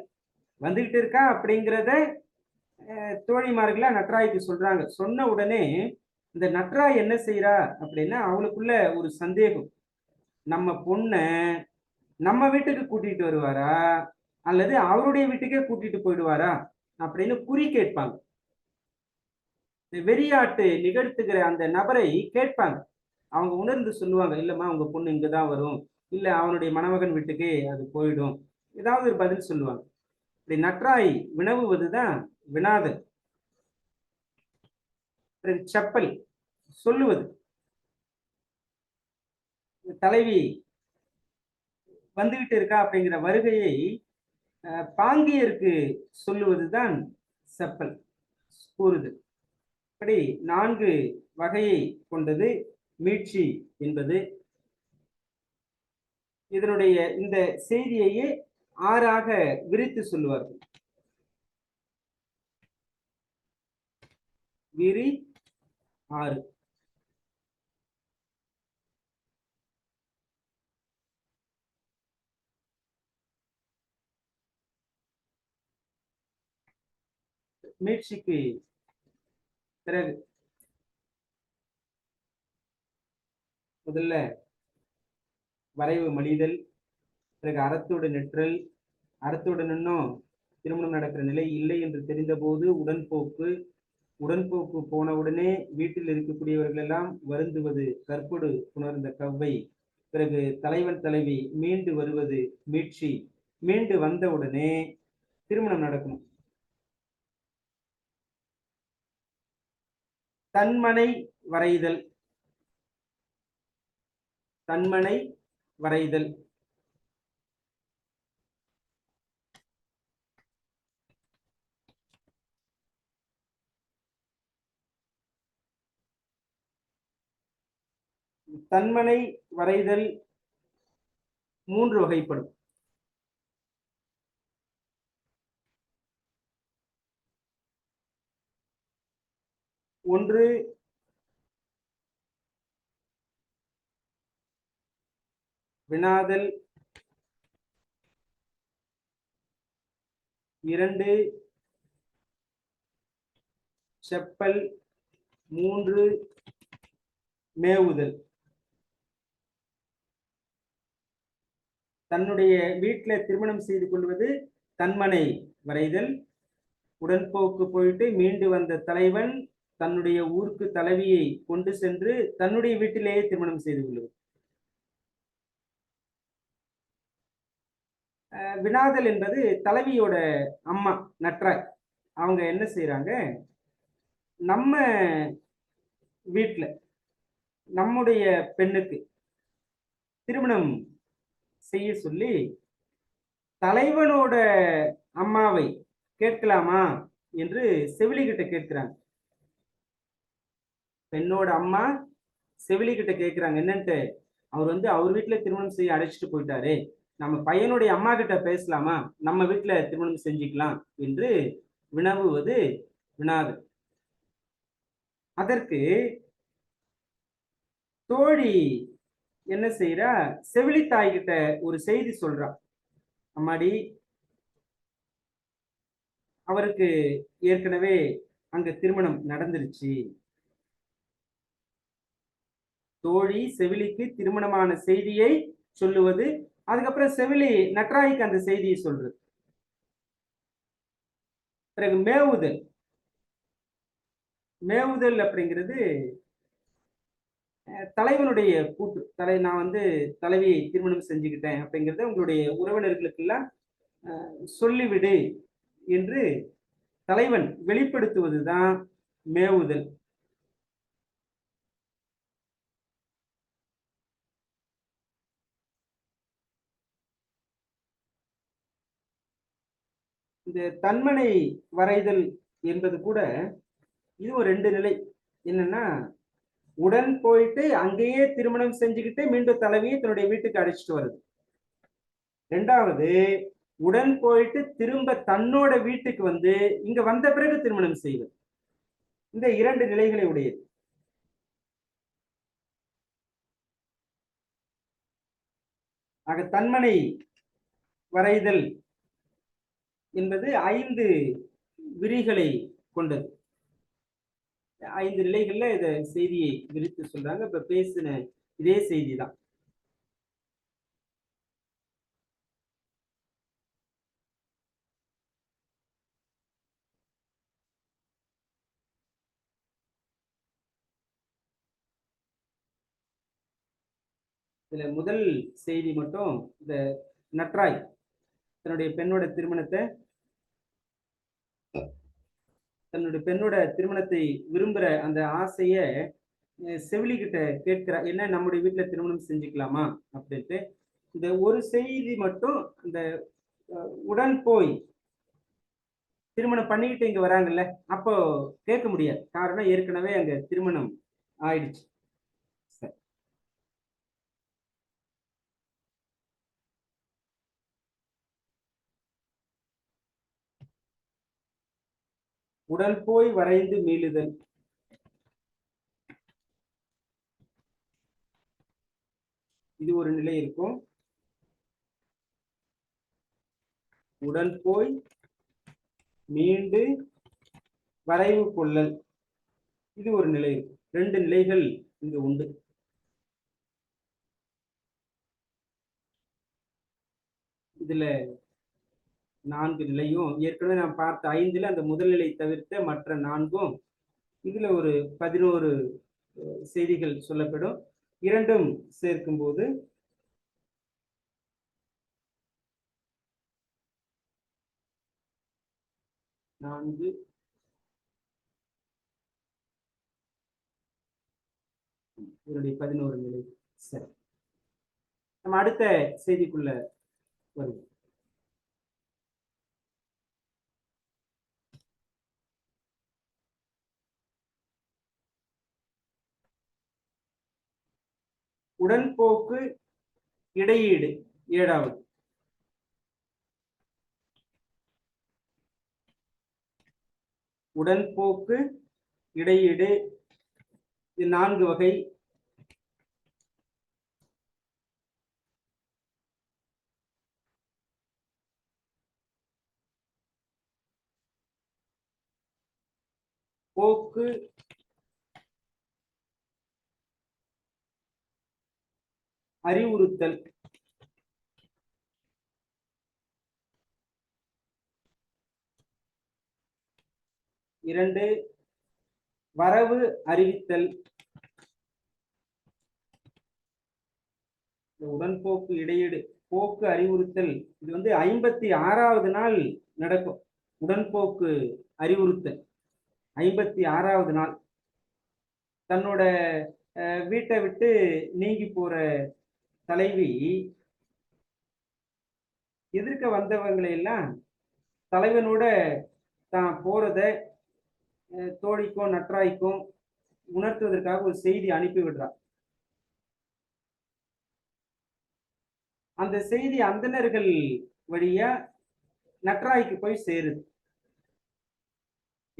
வந்துகிட்டு இருக்கா அப்படிங்கிறத தோழிமார்களா நற்றாய்க்கு சொல்றாங்க. சொன்ன உடனே இந்த நற்றாய் என்ன செய்யறா அப்படின்னா, அவளுக்குள்ள ஒரு சந்தேகம், நம்ம பொண்ண நம்ம வீட்டுக்கு கூட்டிட்டு வருவாரா அல்லது அவருடைய வீட்டுக்கே கூட்டிட்டு போயிடுவாரா அப்படின்னு குறி கேட்பாங்க. வெறியாட்டு நிகழ்த்துகிற அந்த நபரை கேட்பாங்க. அவங்க உணர்ந்து சொல்லுவாங்க, இல்லம்மா உங்க பொண்ணு இங்கதான் வரும், இல்ல அவனுடைய மணமகன் வீட்டுக்கே அது போயிடும், ஏதாவது ஒரு பதில் சொல்லுவாங்க. இப்படி நற்றாய் வினவுவதுதான் வினாதல். செப்பல் சொல்லுவது, தலைவி வந்துகிட்டு இருக்கா அப்படிங்கிற வருகையை பாங்கியருக்கு சொல்லுவதுதான் செப்பல் கூறுதல். இப்படி 4 வகையை கொண்டது மீட்சி என்பது. இதனுடைய இந்த செய்தியையே 6ஆக விரித்து சொல்லுவார்கள். விரி 6. மீட்சிக்கு பிறகு முதல்ல வரைவு மலிதல், பிறகு அறத்தோடு நிற்றல், அறத்தோடு நின்னும் திருமணம் நடக்கிற நிலை இல்லை என்று தெரிந்த போது உடன்போக்கு, உடன்போக்கு போனவுடனே வீட்டில் இருக்கக்கூடியவர்கள் எல்லாம் வருந்துவது கற்பொடு உணர்ந்த கவ்வை, பிறகு தலைவன் தலைவி மீண்டு வருவது மீட்சி, மீண்டு வந்தவுடனே திருமணம் நடக்கணும். தன்மனை வரைதல், தன்மனை வரைதல். தன்மனை வரைதல் 3 வகைப்படும். ஒன்று வினாதல், 2 செப்பல், 3 மேவுதல். தன்னுடைய வீட்டில் திருமணம் செய்து கொள்வது தன்மனை வரைதல். உடன்போக்கு போயிட்டு மீண்டு வந்த தலைவன் தன்னுடைய ஊருக்கு தலைவியை கொண்டு சென்று தன்னுடைய வீட்டிலேயே திருமணம் செய்து கொள்வது. வினாதல் என்பது தலைவியோட அம்மா நற்றாய், அவங்க என்ன செய்யறாங்க, நம்ம வீட்டில் நம்முடைய பெண்ணுக்கு திருமணம் செய்ய சொல்லி தலைவனோட அம்மாவை கேட்கலாமா என்று செவிலி கிட்ட கேட்கிறாங்க. பெண்ணோட அம்மா செவிலி கிட்ட கேட்கிறாங்க, என்னன்ட்டு, அவர் அவர் வீட்டுல திருமணம் செய்ய அழைச்சிட்டு போயிட்டாரு, நம்ம பையனுடைய அம்மா கிட்ட பேசலாமா, நம்ம வீட்டுல திருமணம் செஞ்சுக்கலாம் என்று வினவுவது வினாது. அதற்கு தோழி என்ன செய்யறா, செவிலி தாய்கிட்ட ஒரு செய்தி சொல்றா, அம்மாடி அவருக்கு ஏற்கனவே அங்க திருமணம் நடந்துருச்சு. தோழி செவிலிக்கு திருமணமான செய்தியை சொல்லுவது, அதுக்கப்புறம் செவிலி நற்றாய்க்கு அந்த செய்தியை சொல்றது. பிறகு மேவுதல். மேவுதல் அப்படிங்கிறது தலைவனுடைய கூட்டு, நான் தலைவியை திருமணம் செஞ்சுக்கிட்டேன் அப்படிங்கிறத உங்களுடைய உறவினர்களுக்கு எல்லாம் சொல்லிவிடு என்று தலைவன் வெளிப்படுத்துவதுதான் மேவுதல். இந்த தன்மனை வரைதல் என்பது கூட இது ஒரு 2 நிலை. என்னன்னா, உடன் போயிட்டு அங்கேயே திருமணம் செஞ்சுக்கிட்டு மீண்டும் தலைவியை தன்னுடைய வீட்டுக்கு அழைச்சிட்டு வருது. 2வது, உடன் போயிட்டு திரும்ப தன்னோட வீட்டுக்கு இங்க வந்த பிறகு திருமணம் செய்வது. இந்த 2 நிலைகளை உடையது. ஆக தன்மனை வரைதல் என்பது 5 விரிகளை கொண்டது. 5 நிலைகள்ல இத செய்தியை விரித்து சொல்றாங்க. இப்ப பேசின இதே செய்தி தான். இதுல முதல் செய்தி மட்டும் இந்த நட்ராய் தன்னுடைய பெண்ணோட திருமணத்தை விரும்புற அந்த ஆசைய செவிலி கிட்ட கேட்கிறா, என்ன நம்முடைய வீட்டுல திருமணம் செஞ்சுக்கலாமா அப்படின்ட்டு. இந்த ஒரு செய்தி மட்டும் அந்த உடன் போய் திருமணம் பண்ணிக்கிட்டு இங்க வராங்கல்ல, அப்போ கேட்க முடியாது. காரணம் ஏற்கனவே அங்க திருமணம் ஆயிடுச்சு. உடல் போய் வரைந்து மீளுதல். இது ஒரு நிலை இருக்கும். உடல் போய் மீண்டு வரைவு கொள்ளல், இது ஒரு நிலை இருக்கும். 2 நிலைகள் இங்கு உண்டு. இதுல 4 நிலையும் ஏற்கனவே நான் பார்த்த 5ல அந்த முதல் நிலை தவிர்த்த மற்ற 4ம் இதுல ஒரு 11 செய்திகள் சொல்லப்படும். 2ம் சேர்க்கும் போது 4 இதனுடைய 11 நிலை. சரி, நம்ம அடுத்த செய்திக்குள்ள வருவோம். உடன்போக்கு இடையீடு 7வது. உடன்போக்கு இடையீடு இது 4 வகை. போக்கு அறிவுறுத்தல். இரண்டு, வரவு அறிவித்தல். உடன்போக்கு இடையீடு போக்கு அறிவுறுத்தல் இது 56வது நாள் நடக்கும். உடன்போக்கு அறிவுறுத்தல் 56வது நாள். தன்னோட வீட்டை விட்டு நீங்கி போற தலைவி எதிர்க்க வந்தவங்களை எல்லாம் தலைவனோட தான் போறத தோழிக்கும் நற்றாய்க்கும் உணர்த்துவதற்காக ஒரு செய்தி அனுப்பி விடுறார். அந்த செய்தி அந்தணர்கள் வழியா நற்றாய்க்கு போய் சேருது.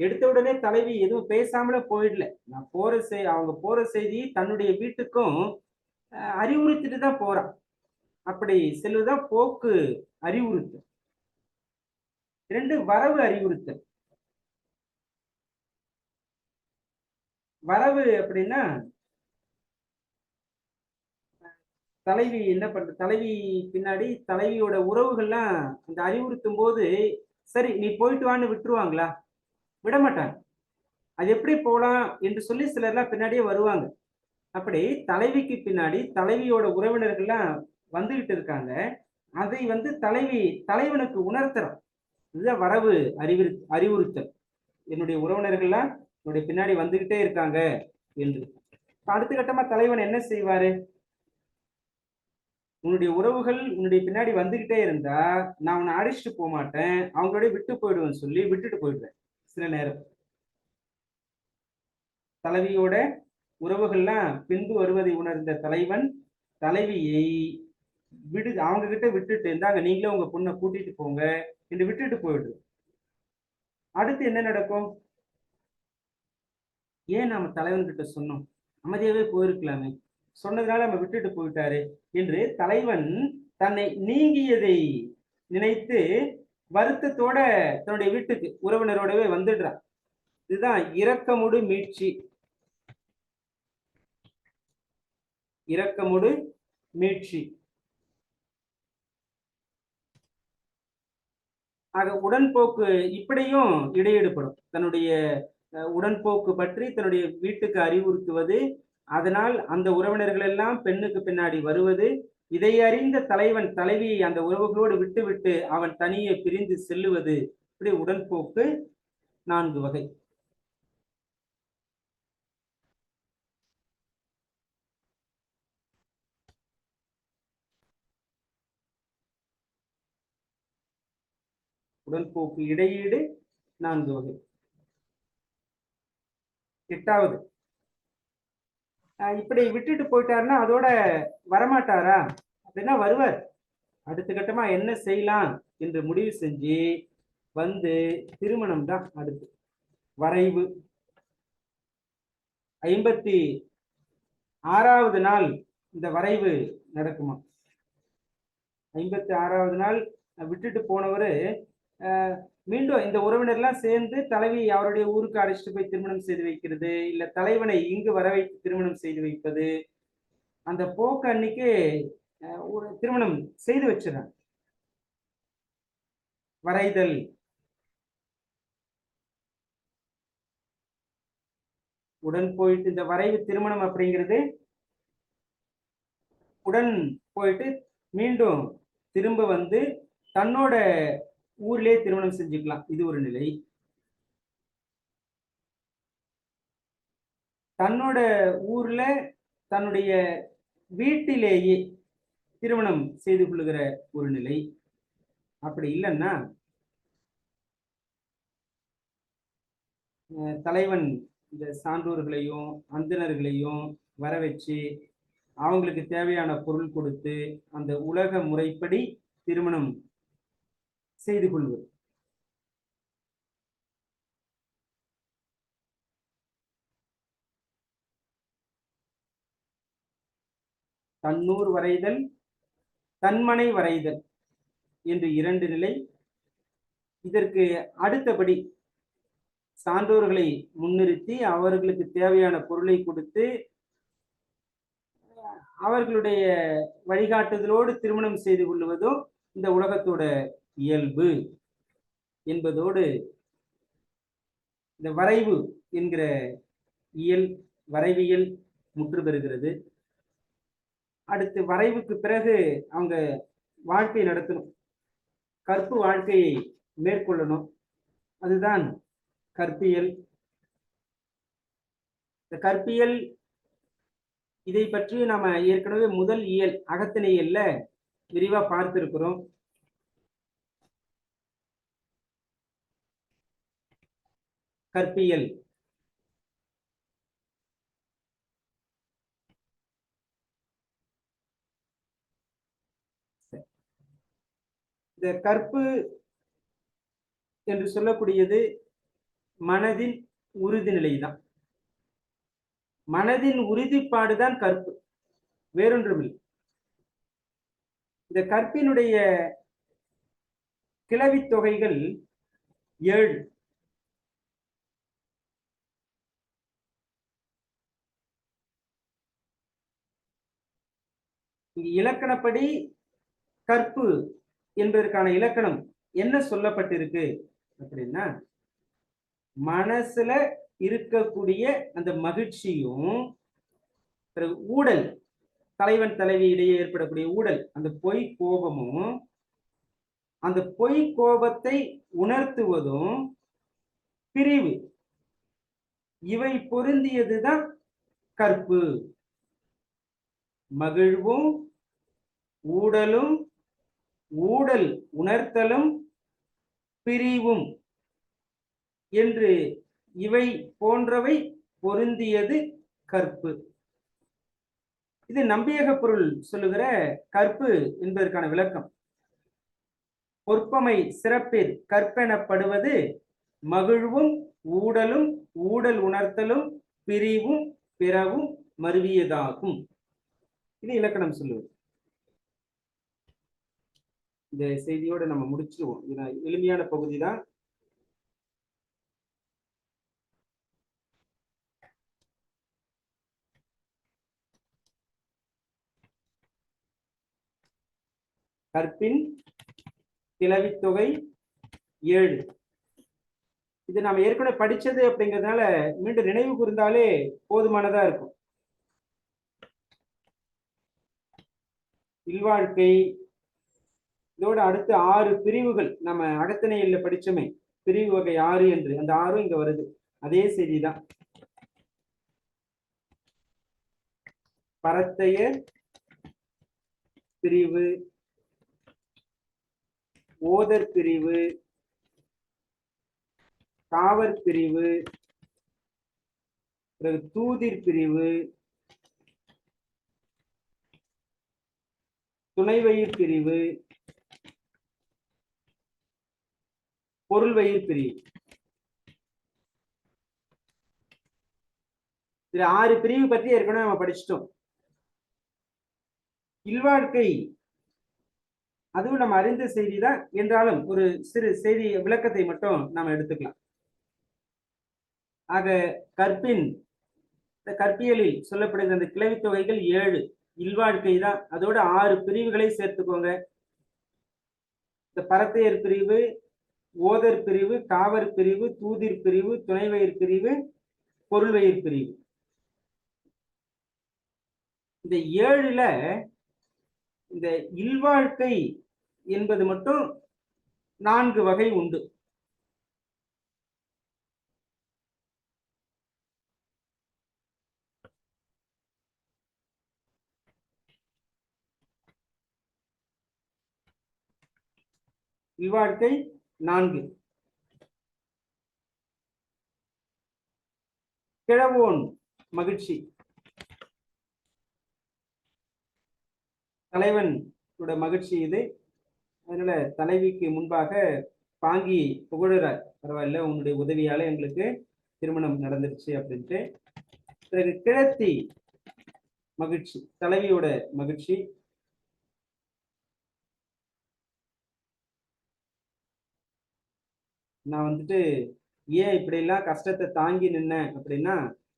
எடுத்த உடனே தலைவி எதுவும் பேசாமல போயிடல. நான் அவங்க போற செய்தி தன்னுடைய வீட்டுக்கும் அறிவுறுத்திட்டு தான் போறான். அப்படி செல்லுதான் போக்கு அறிவுறுத்தல். 2, வரவு அறிவுறுத்தல். வரவு அப்படின்னா தலைவி என்ன பண்ற, தலைவி பின்னாடி தலைவியோட உறவுகள்லாம் அந்த அறிவுறுத்தும் போது சரி நீ போயிட்டு வான்னு விட்டுருவாங்களா? விட மாட்டாங்க. அது எப்படி போலாம் என்று சொல்லி சிலர்லாம் பின்னாடியே வருவாங்க. அப்படி தலைவிக்கு பின்னாடி தலைவியோட உறவினர்கள்லாம் வந்துகிட்டு இருக்காங்க. அதை தலைவனுக்கு உணர்த்துறான். இதுதான் வரவு அறிவுறுத்தல். என்னுடைய உறவினர்கள்லாம் என்னுடைய பின்னாடி வந்துகிட்டே இருக்காங்க என்று. அடுத்த கட்டமா தலைவன் என்ன செய்வாரு? உன்னுடைய உறவுகள் உன்னுடைய பின்னாடி வந்துகிட்டே இருந்தா நான் உன்னை அடிச்சுட்டு போக மாட்டேன், அவங்களோட விட்டு போயிடுவேன்னு சொல்லி விட்டுட்டு போயிடுவேன். சில நேரம் தலைவியோட உறவுகள்லாம் பின்பு வருவதை உணர்ந்த தலைவன் தலைவியை அவங்க கிட்ட விட்டுட்டு இருந்தாங்க, நீங்களே உங்க பொண்ணை கூட்டிட்டு போங்க என்று விட்டுட்டு போயிடு. அடுத்து என்ன நடக்கும்? ஏன் நம்ம தலைவன் கிட்ட சொன்னோம், அமைதியாவே போயிருக்கலாமே, சொன்னதுனால நம்ம விட்டுட்டு போயிட்டாரு என்று தலைவன் தன்னை நீங்கியதை நினைத்து வருத்தத்தோட தன்னுடைய வீட்டுக்கு உறவினரோடவே வந்துடுறான். இதுதான் இரக்கமுடு மீட்சி. இரக்கமுடு மீட்சி. ஆக உடன்போக்கு இப்படியும் இடையீடுபடும். தன்னுடைய உடன்போக்கு பற்றி தன்னுடைய வீட்டுக்கு அறிவுறுத்துவது, அதனால் அந்த உறவினர்கள் எல்லாம் பெண்ணுக்கு பின்னாடி வருவது, இதை அறிந்த தலைவன் தலைவியை அந்த உறவுகளோடு விட்டுவிட்டு அவன் தனியே பிரிந்து செல்லுவது, இப்படி உடன்போக்கு 4 வகை. உடன்போக்கு இடையீடு 4 வகை. 8வது, இப்படி விட்டுட்டு போயிட்டாருன்னா அதோட வரமாட்டாரா அப்படின்னா வருவார். அடுத்த கட்டமா என்ன செய்யலாம் என்று முடிவு செஞ்சு வந்து திருமணம் தான் அடுத்து. வரைவு 56வது நாள் இந்த வரைவு நடக்குமா. 56வது நாள் விட்டுட்டு போனவரு மீண்டும் இந்த உறவினர்லாம் சேர்ந்து தலைவி அவருடைய ஊருக்கு அழைச்சிட்டு போய் திருமணம் செய்து வைக்கிறது, இல்ல தலைவனை இங்கு வர வைத்து திருமணம் செய்து வைப்பது, அந்த போக்கு அன்னைக்கு ஒரு திருமணம் செய்து வச்சிடறாங்க. வரைதல். உடன் போயிட்டு இந்த வரைவு திருமணம் அப்படிங்கிறது உடன் போயிட்டு மீண்டும் திரும்ப வந்து தன்னோட ஊர்லயே திருமணம் செஞ்சுக்கலாம். இது ஒரு நிலை. தன்னோட ஊர்ல தன்னுடைய வீட்டிலேயே திருமணம் செய்து கொள்ளுகிற ஒரு நிலை. அப்படி இல்லைன்னா தலைவன் இந்த சான்றோர்களையும் அந்தணர்களையும் வர வச்சு அவங்களுக்கு தேவையான பொருள் கொடுத்து அந்த உலக முறைப்படி திருமணம் செய்து கொள்வது. தன்னூர் வரைதல், தன்மனை வரைதல் என்று 2 நிலை. இதற்கு அடுத்தபடி சான்றோர்களை முன்னிறுத்தி அவர்களுக்கு தேவையான பொருளை கொடுத்து அவர்களுடைய வழிகாட்டுதலோடு திருமணம் செய்து கொள்வதும் இந்த உலகத்தோட இயல்பு என்பதோடு இந்த வரைவு என்கிற வரைவியல் முற்று பெறுகிறது. அடுத்து வரைவுக்கு பிறகு அவங்க வாழ்க்கை நடத்தணும், கற்பு வாழ்க்கையை மேற்கொள்ளணும். அதுதான் கற்பியல். இந்த கற்பியல் இதை பற்றி நாம ஏற்கனவே முதல் இயல் அகத்திணையல்ல விரிவா பார்த்திருக்கிறோம். கற்பியல் இந்த கற்பு என்று சொல்லக்கூடியது மனதின் உறுதி நிலைதான். மனதின் உறுதிப்பாடுதான் கற்பு, வேறொன்றுமில்லை. இந்த கற்பினுடைய கிளவி தொகைகள் 7. இலக்கணப்படி கற்பு என்பதற்கான இலக்கணம் என்ன சொல்லப்பட்டிருக்கு அப்படின்னா, மனசுல இருக்கக்கூடிய அந்த மகிழ்ச்சியும் ஊடல், தலைவன் தலைவி இடையே ஏற்படக்கூடிய ஊடல், அந்த பொய் கோபமும் அந்த பொய் கோபத்தை உணர்த்துவதும் பிரிவு, இவை பொருந்தியதுதான் கற்பு. மகிழ்வும் ஊடலும் ஊடல் உணர்த்தலும் பிரிவும் என்று இவை போன்றவை பொருந்தியது கற்பு. இது நம்பியக பொருள் சொல்லுகிற கற்பு என்பதற்கான விளக்கம். பொற்பமை சிறப்பில் கற்பெனப்படுவது மகிழ்வும் ஊடலும் ஊடல் உணர்த்தலும் பிரிவும் பிறவும் மருவியதாகும். இது இலக்கணம் சொல்லுவது. இந்த செய்தியோட நம்ம முடிச்சிருவோம். எளிமையான பகுதி தான். கற்பின் கிளவித்தொகை 7. இது நாம ஏற்கனவே படிச்சது அப்படிங்கிறதுனால மீண்டும் நினைவு கூர்ந்தாலே போதுமானதா இருக்கும். இல்வாழ்க்கை, இதோட அடுத்து 6 பிரிவுகள் நம்ம அகத்திணையில படிச்சோமே, பிரிவு வகை 6 என்று, அந்த 6 இங்க வருது. அதே செய்திதான். பரத்தையர் பிரிவு, ஓதர் பிரிவு, காவர் பிரிவு, பிறகு தூதிர் பிரிவு, துணைவயிர் பிரிவு, பொருள்வயிர் பிரிவு. இது 6 பிரிவு பற்றி ஏற்கனவே நம்ம படிச்சிட்டோம். இல்வாழ்க்கை அதுவும் நம்ம அறிந்த செய்தி தான், என்றாலும் ஒரு சிறு செய்தி விளக்கத்தை மட்டும் நாம எடுத்துக்கலாம். ஆக கற்பின் கற்பியலில் சொல்லப்படுகிற அந்த கிளவி தொகைகள் 7. இல்வாழ்க்கை தான், அதோட 6 பிரிவுகளை சேர்த்துக்கோங்க. இந்த பரத்தையர் பிரிவு, ஓதர் பிரிவு, காவர் பிரிவு, தூதிர் பிரிவு, துணைவயிர் பிரிவு, பொருள்வயிர் பிரிவு. இந்த 7ல இந்த இல்வாழ்க்கை என்பது மட்டும் 4 வகை உண்டு. இல்வாழ்க்கை 4. கிழவோன் மகிழ்ச்சி, தலைவன் மகிழ்ச்சி இது. அதனால தலைவிக்கு முன்பாக பாங்கி புகழுறார், பரவாயில்ல உன்னுடைய உதவியால எங்களுக்கு திருமணம் நடந்துருச்சு அப்படின்ட்டு. பிறகு கிழத்தி மகிழ்ச்சி, தலைவியோட மகிழ்ச்சி. நான் வந்துட்டு ஏன் இப்படி எல்லாம் கஷ்டத்தை தாங்கி நின்னேன் அப்படின்னா,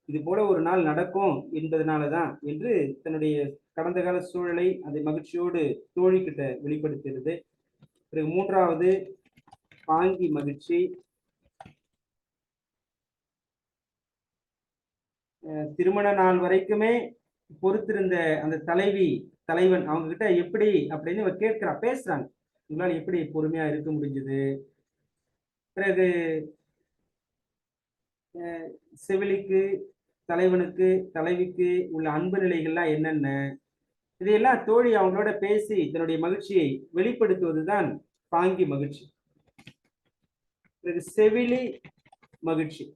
இது போல ஒரு நாள் நடக்கும் என்பதனாலதான் என்று தன்னுடைய கடந்த கால சூழலை அதை மகிழ்ச்சியோடு தோழிக்கிட்ட வெளிப்படுத்துகிறது. பிறகு 3வது பாங்கி மகிழ்ச்சி. திருமண நாள் வரைக்குமே பொறுத்திருந்த அந்த தலைவன் அவங்க கிட்ட எப்படி அப்படின்னு இவ கேட்கிறா, பேசுறாங்க, உங்களால் எப்படி பொறுமையா இருக்க முடிஞ்சது. பிறகு செவிலிக்கு, தலைவனுக்கு, தலைவிக்கு உள்ள அன்பு நிலைகள்லாம் என்னென்ன, இதையெல்லாம் தோழி அவங்களோட பேசி தன்னுடைய மகிழ்ச்சியை வெளிப்படுத்துவதுதான் பாங்கி மகிழ்ச்சி. பிறகு செவிலி மகிழ்ச்சி.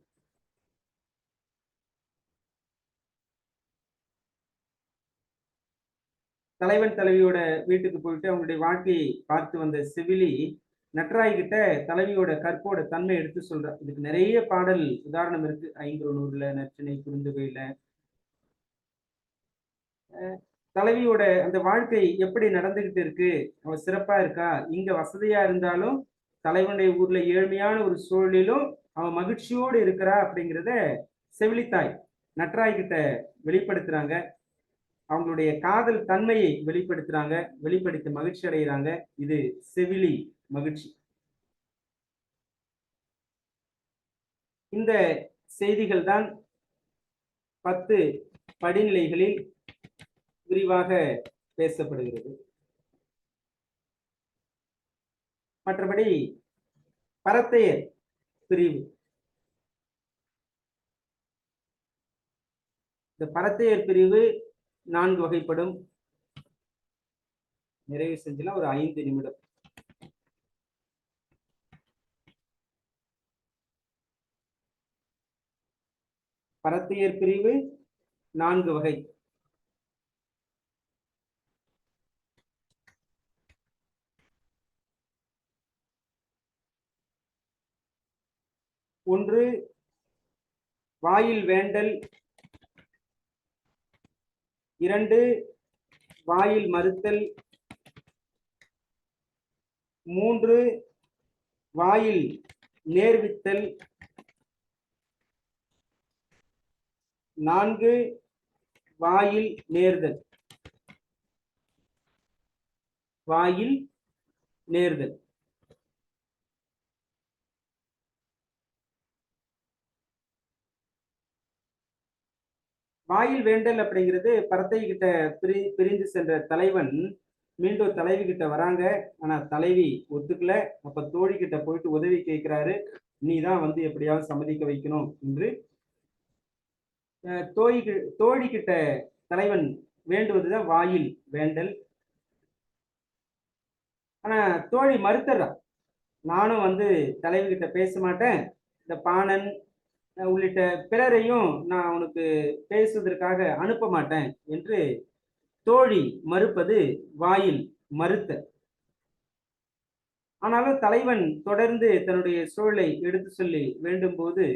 தலைவன் தலைவியோட வீட்டுக்கு போயிட்டு அவங்களுடைய வாழ்க்கையை பார்த்து வந்த செவிலி நட்ராய் கிட்ட தலைவியோட கற்போட தன்மை எடுத்து சொல்ற. இதுக்கு நிறைய பாடல் உதாரணம் இருக்கு. 500 நற்றினை குறுந்தொகையில தலைவியோட அந்த வாழ்க்கை எப்படி நடந்துகிட்டு இருக்கு, அவ சிறப்பா இருக்கா, இங்க வசதியா இருந்தாலும் தலைவனுடைய ஊர்ல ஏழ்மையான ஒரு சூழலிலும் அவன் மகிழ்ச்சியோடு இருக்கிறா அப்படிங்கிறத செவிலித்தாய் நட்ராய் கிட்ட வெளிப்படுத்துறாங்க. அவங்களுடைய காதல் தன்மையை வெளிப்படுத்துறாங்க, வெளிப்படுத்தி மகிழ்ச்சி அடைகிறாங்க. இது செவிலி மகிழ்ச்சி. இந்த செய்திகள் தான் 10 படிநிலைகளில் விரிவாக பேசப்படுகிறது. மற்றபடி பரத்தையர் பிரிவு, இந்த பரத்தையர் பிரிவு 4 வகைப்படும். நிறைவு செஞ்சலாம் ஒரு 5 நிமிடம். பரத்தையர் பிரிவு 4 வகை. ஒன்று வாயில் வேண்டல், 2 வாயில் மறுத்தல், 3 வாயில் நேர்வித்தல், 4 வாயில் நேர்தல். வாயில் நேர்தல். வாயில் வேண்டல் அப்படிங்கிறது பரத்தை கிட்ட பிரிந்து சென்ற தலைவன் மீண்டும் தலைவி கிட்ட வராங்க. ஆனா தலைவி ஒத்துக்கல. அப்ப தோழி கிட்ட போயிட்டு உதவி கேட்கிறாரு. நீ தான் வந்து எப்படியாவது சம்மதிக்க வைக்கணும் என்று தோழி கிட்ட தலைவன் வேண்டுவதுதான் வாயில் வேண்டல். ஆனா தோழி மறுத்துறா. நானும் வந்து தலைவி கிட்ட பேச மாட்டேன். இந்த பாணன் உள்ளிட்ட பிறரையும் நான் அவனுக்கு பேசுவதற்காக அனுப்ப மாட்டேன் என்று தோழி மறுப்பது வாயில் மறுத்த. ஆனாலும் தலைவன் தொடர்ந்து தன்னுடைய சூழலை எடுத்து சொல்லி வேண்டும் போது,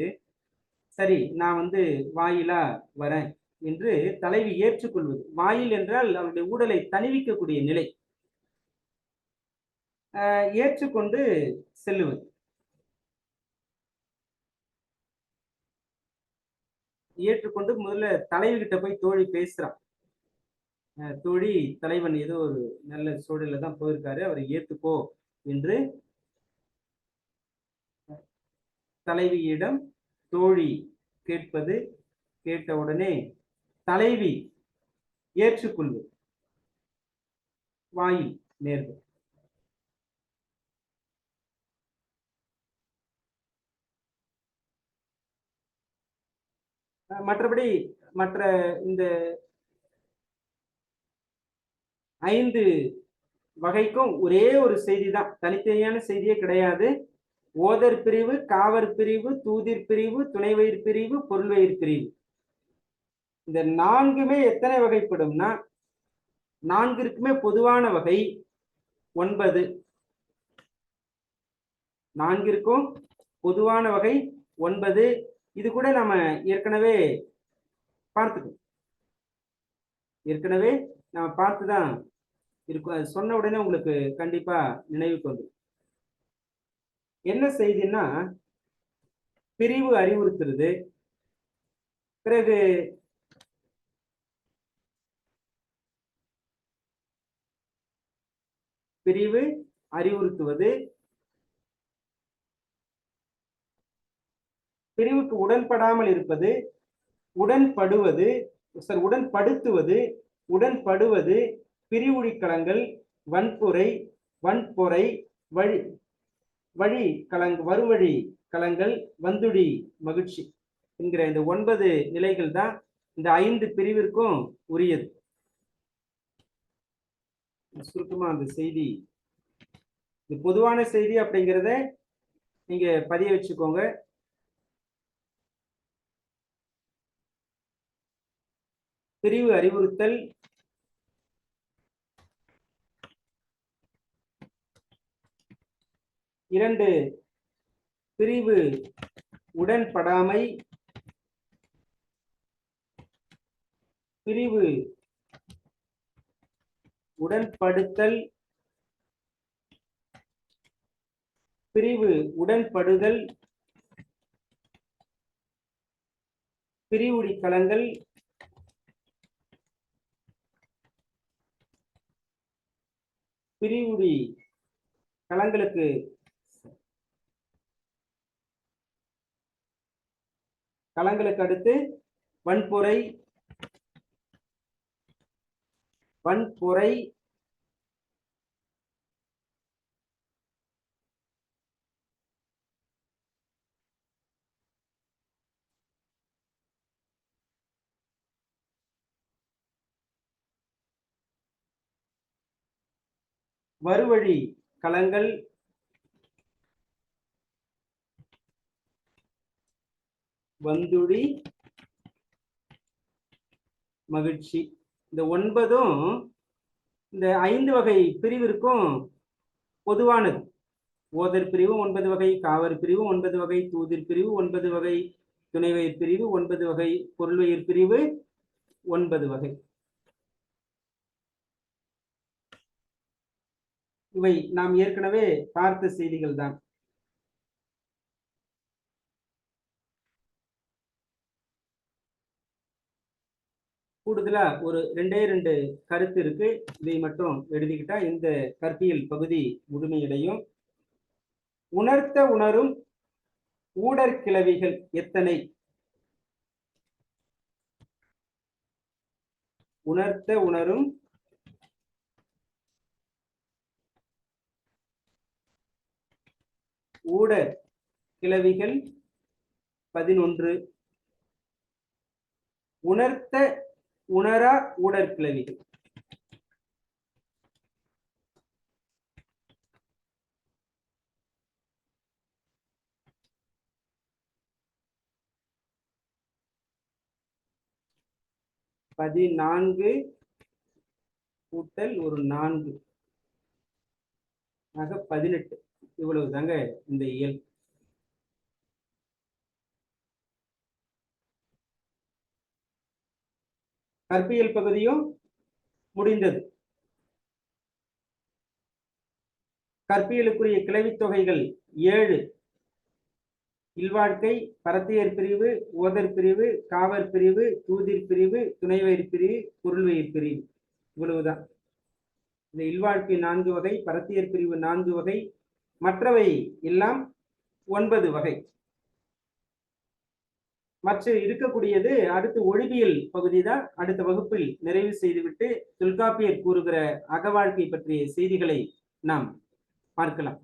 சரி நான் வந்து வாயிலா வரேன் என்று தலைவி ஏற்றுக்கொள்வது. வாயில் என்றால் அவருடைய ஊடலை தணிவிக்கக்கூடிய நிலை. ஏற்றுக்கொண்டு செல்லுவது. ஏற்றுக்கொண்டு முதல்ல தலைவி கிட்ட போய் தோழி பேசுறான். தோழி, தலைவன் ஏதோ ஒரு நல்ல சூழல்ல தான் போயிருக்காரு, அவரை ஏத்துக்கோ என்று தலைவியிடம் தோழி கேட்பது. கேட்டவுடனே தலைவி ஏற்றுக்கொள்வது. வாயில் நேர்வு. மற்றபடி மற்ற இந்த 5 வகைக்கும் ஒரே ஒரு செய்தி தான், தனித்தனியான செய்தியே கிடையாது. ஓதர் பிரிவு, காவர் பிரிவு, தூதிர் பிரிவு, துணைவயிர் பிரிவு, பொருள்வயிர் பிரிவு. இந்த 4மே எத்தனை வகைப்படும்னா 4ற்குமே பொதுவான வகை 9. 4ற்கும் பொதுவான வகை 9. இது கூட நம்ம ஏற்கனவே பார்த்துக்கோம். ஏற்கனவே நம்ம பார்த்துதான் இருக்கும். சொன்ன உடனே உங்களுக்கு கண்டிப்பா நினைவுக்கு வந்து என்ன செய்தின்னா, பிரிவு அறிவுறுத்துறது, பிறகு பிரிவு அறிவுறுத்துவது, பிரிவுக்கு உடன்படாமல் இருப்பது, உடன்படுவது, உடன்படுத்துவது, உடன்படுவது, பிரிவுழிக்களங்கள், வன்பொறை, வன்பொறை, வழி வழி வருவழி களங்கள், வந்துடி மகிழ்ச்சி என்கிற இந்த 9 நிலைகள் தான் இந்த 5 பிரிவிற்கும் உரியது. சுருக்கமா அந்த செய்தி, இது பொதுவான செய்தி அப்படிங்கிறத நீங்க பதிய வச்சுக்கோங்க. பிரிவு அறிவுறுத்தல், இரண்டு பிரிவு உடன்படாமை, பிரிவு உடன்படுத்தல், பிரிவு உடன்படுதல், பிரிவுடி களங்கள், பிரிவுடி களங்களுக்கு அடுத்து வன்பொறை, வன்பொறை, வருவழி களங்கள், வந்துடி மகிழ்ச்சி. இந்த 9ம் இந்த 5 வகை பிரிவிற்கும் பொதுவானது. ஓதர் பிரிவு 9 வகை, காவர் பிரிவு 9 வகை, தூதிர் பிரிவு 9 வகை, துணைவயிர் பிரிவு 9 வகை, பொருள்வயிர் பிரிவு 9 வகை. இவை நாம் ஏற்கனவே பார்த்த செய்திகள் தான். கூடுதலா ஒரு 2 கருத்து இருக்கு. இதை மட்டும் எழுதிக்கிட்டா இந்த கற்பியல் பகுதி முழுமையடையும். உணர்த்த உணரும் ஊடற்கிளவிகள் எத்தனை? உணர்த்த உணரும் ஊடர் கிளவிகள் 11, உணர்த்த உணரா ஊடர் கிளவிகள் 14 கூட்டல் ஒரு 4 ஆக 18. இவ்வளவு தாங்க இந்த இயல். கற்பியல் பகுதியும் முடிந்தது. கற்பியலுக்குரிய கிளவித் தொகைகள் 7. இல்வாழ்க்கை, பரத்தியர் பிரிவு, ஓதர் பிரிவு, காவர் பிரிவு, தூதிர் பிரிவு, துணைவயிர் பிரிவு, பொருள்வயிர் பிரிவு. இவ்வளவுதான். இந்த இல்வாழ்க்கை 4 வகை, பரத்தியர் பிரிவு 4 வகை, மற்றவை எல்லாம் 9 வகை. மற்ற இருக்கக்கூடியது அடுத்து ஒழிபியல் பகுதி தான். அடுத்த வகுப்பில் நிறைவு செய்துவிட்டு தொல்காப்பியர் கூறுகிற அகவாழ்க்கை பற்றிய செய்திகளை நாம் பார்க்கலாம்.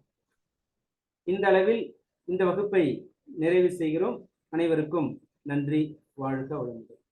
இந்த அளவில் இந்த வகுப்பை நிறைவு செய்கிறோம். அனைவருக்கும் நன்றி. வாழ்க வளமுடன்.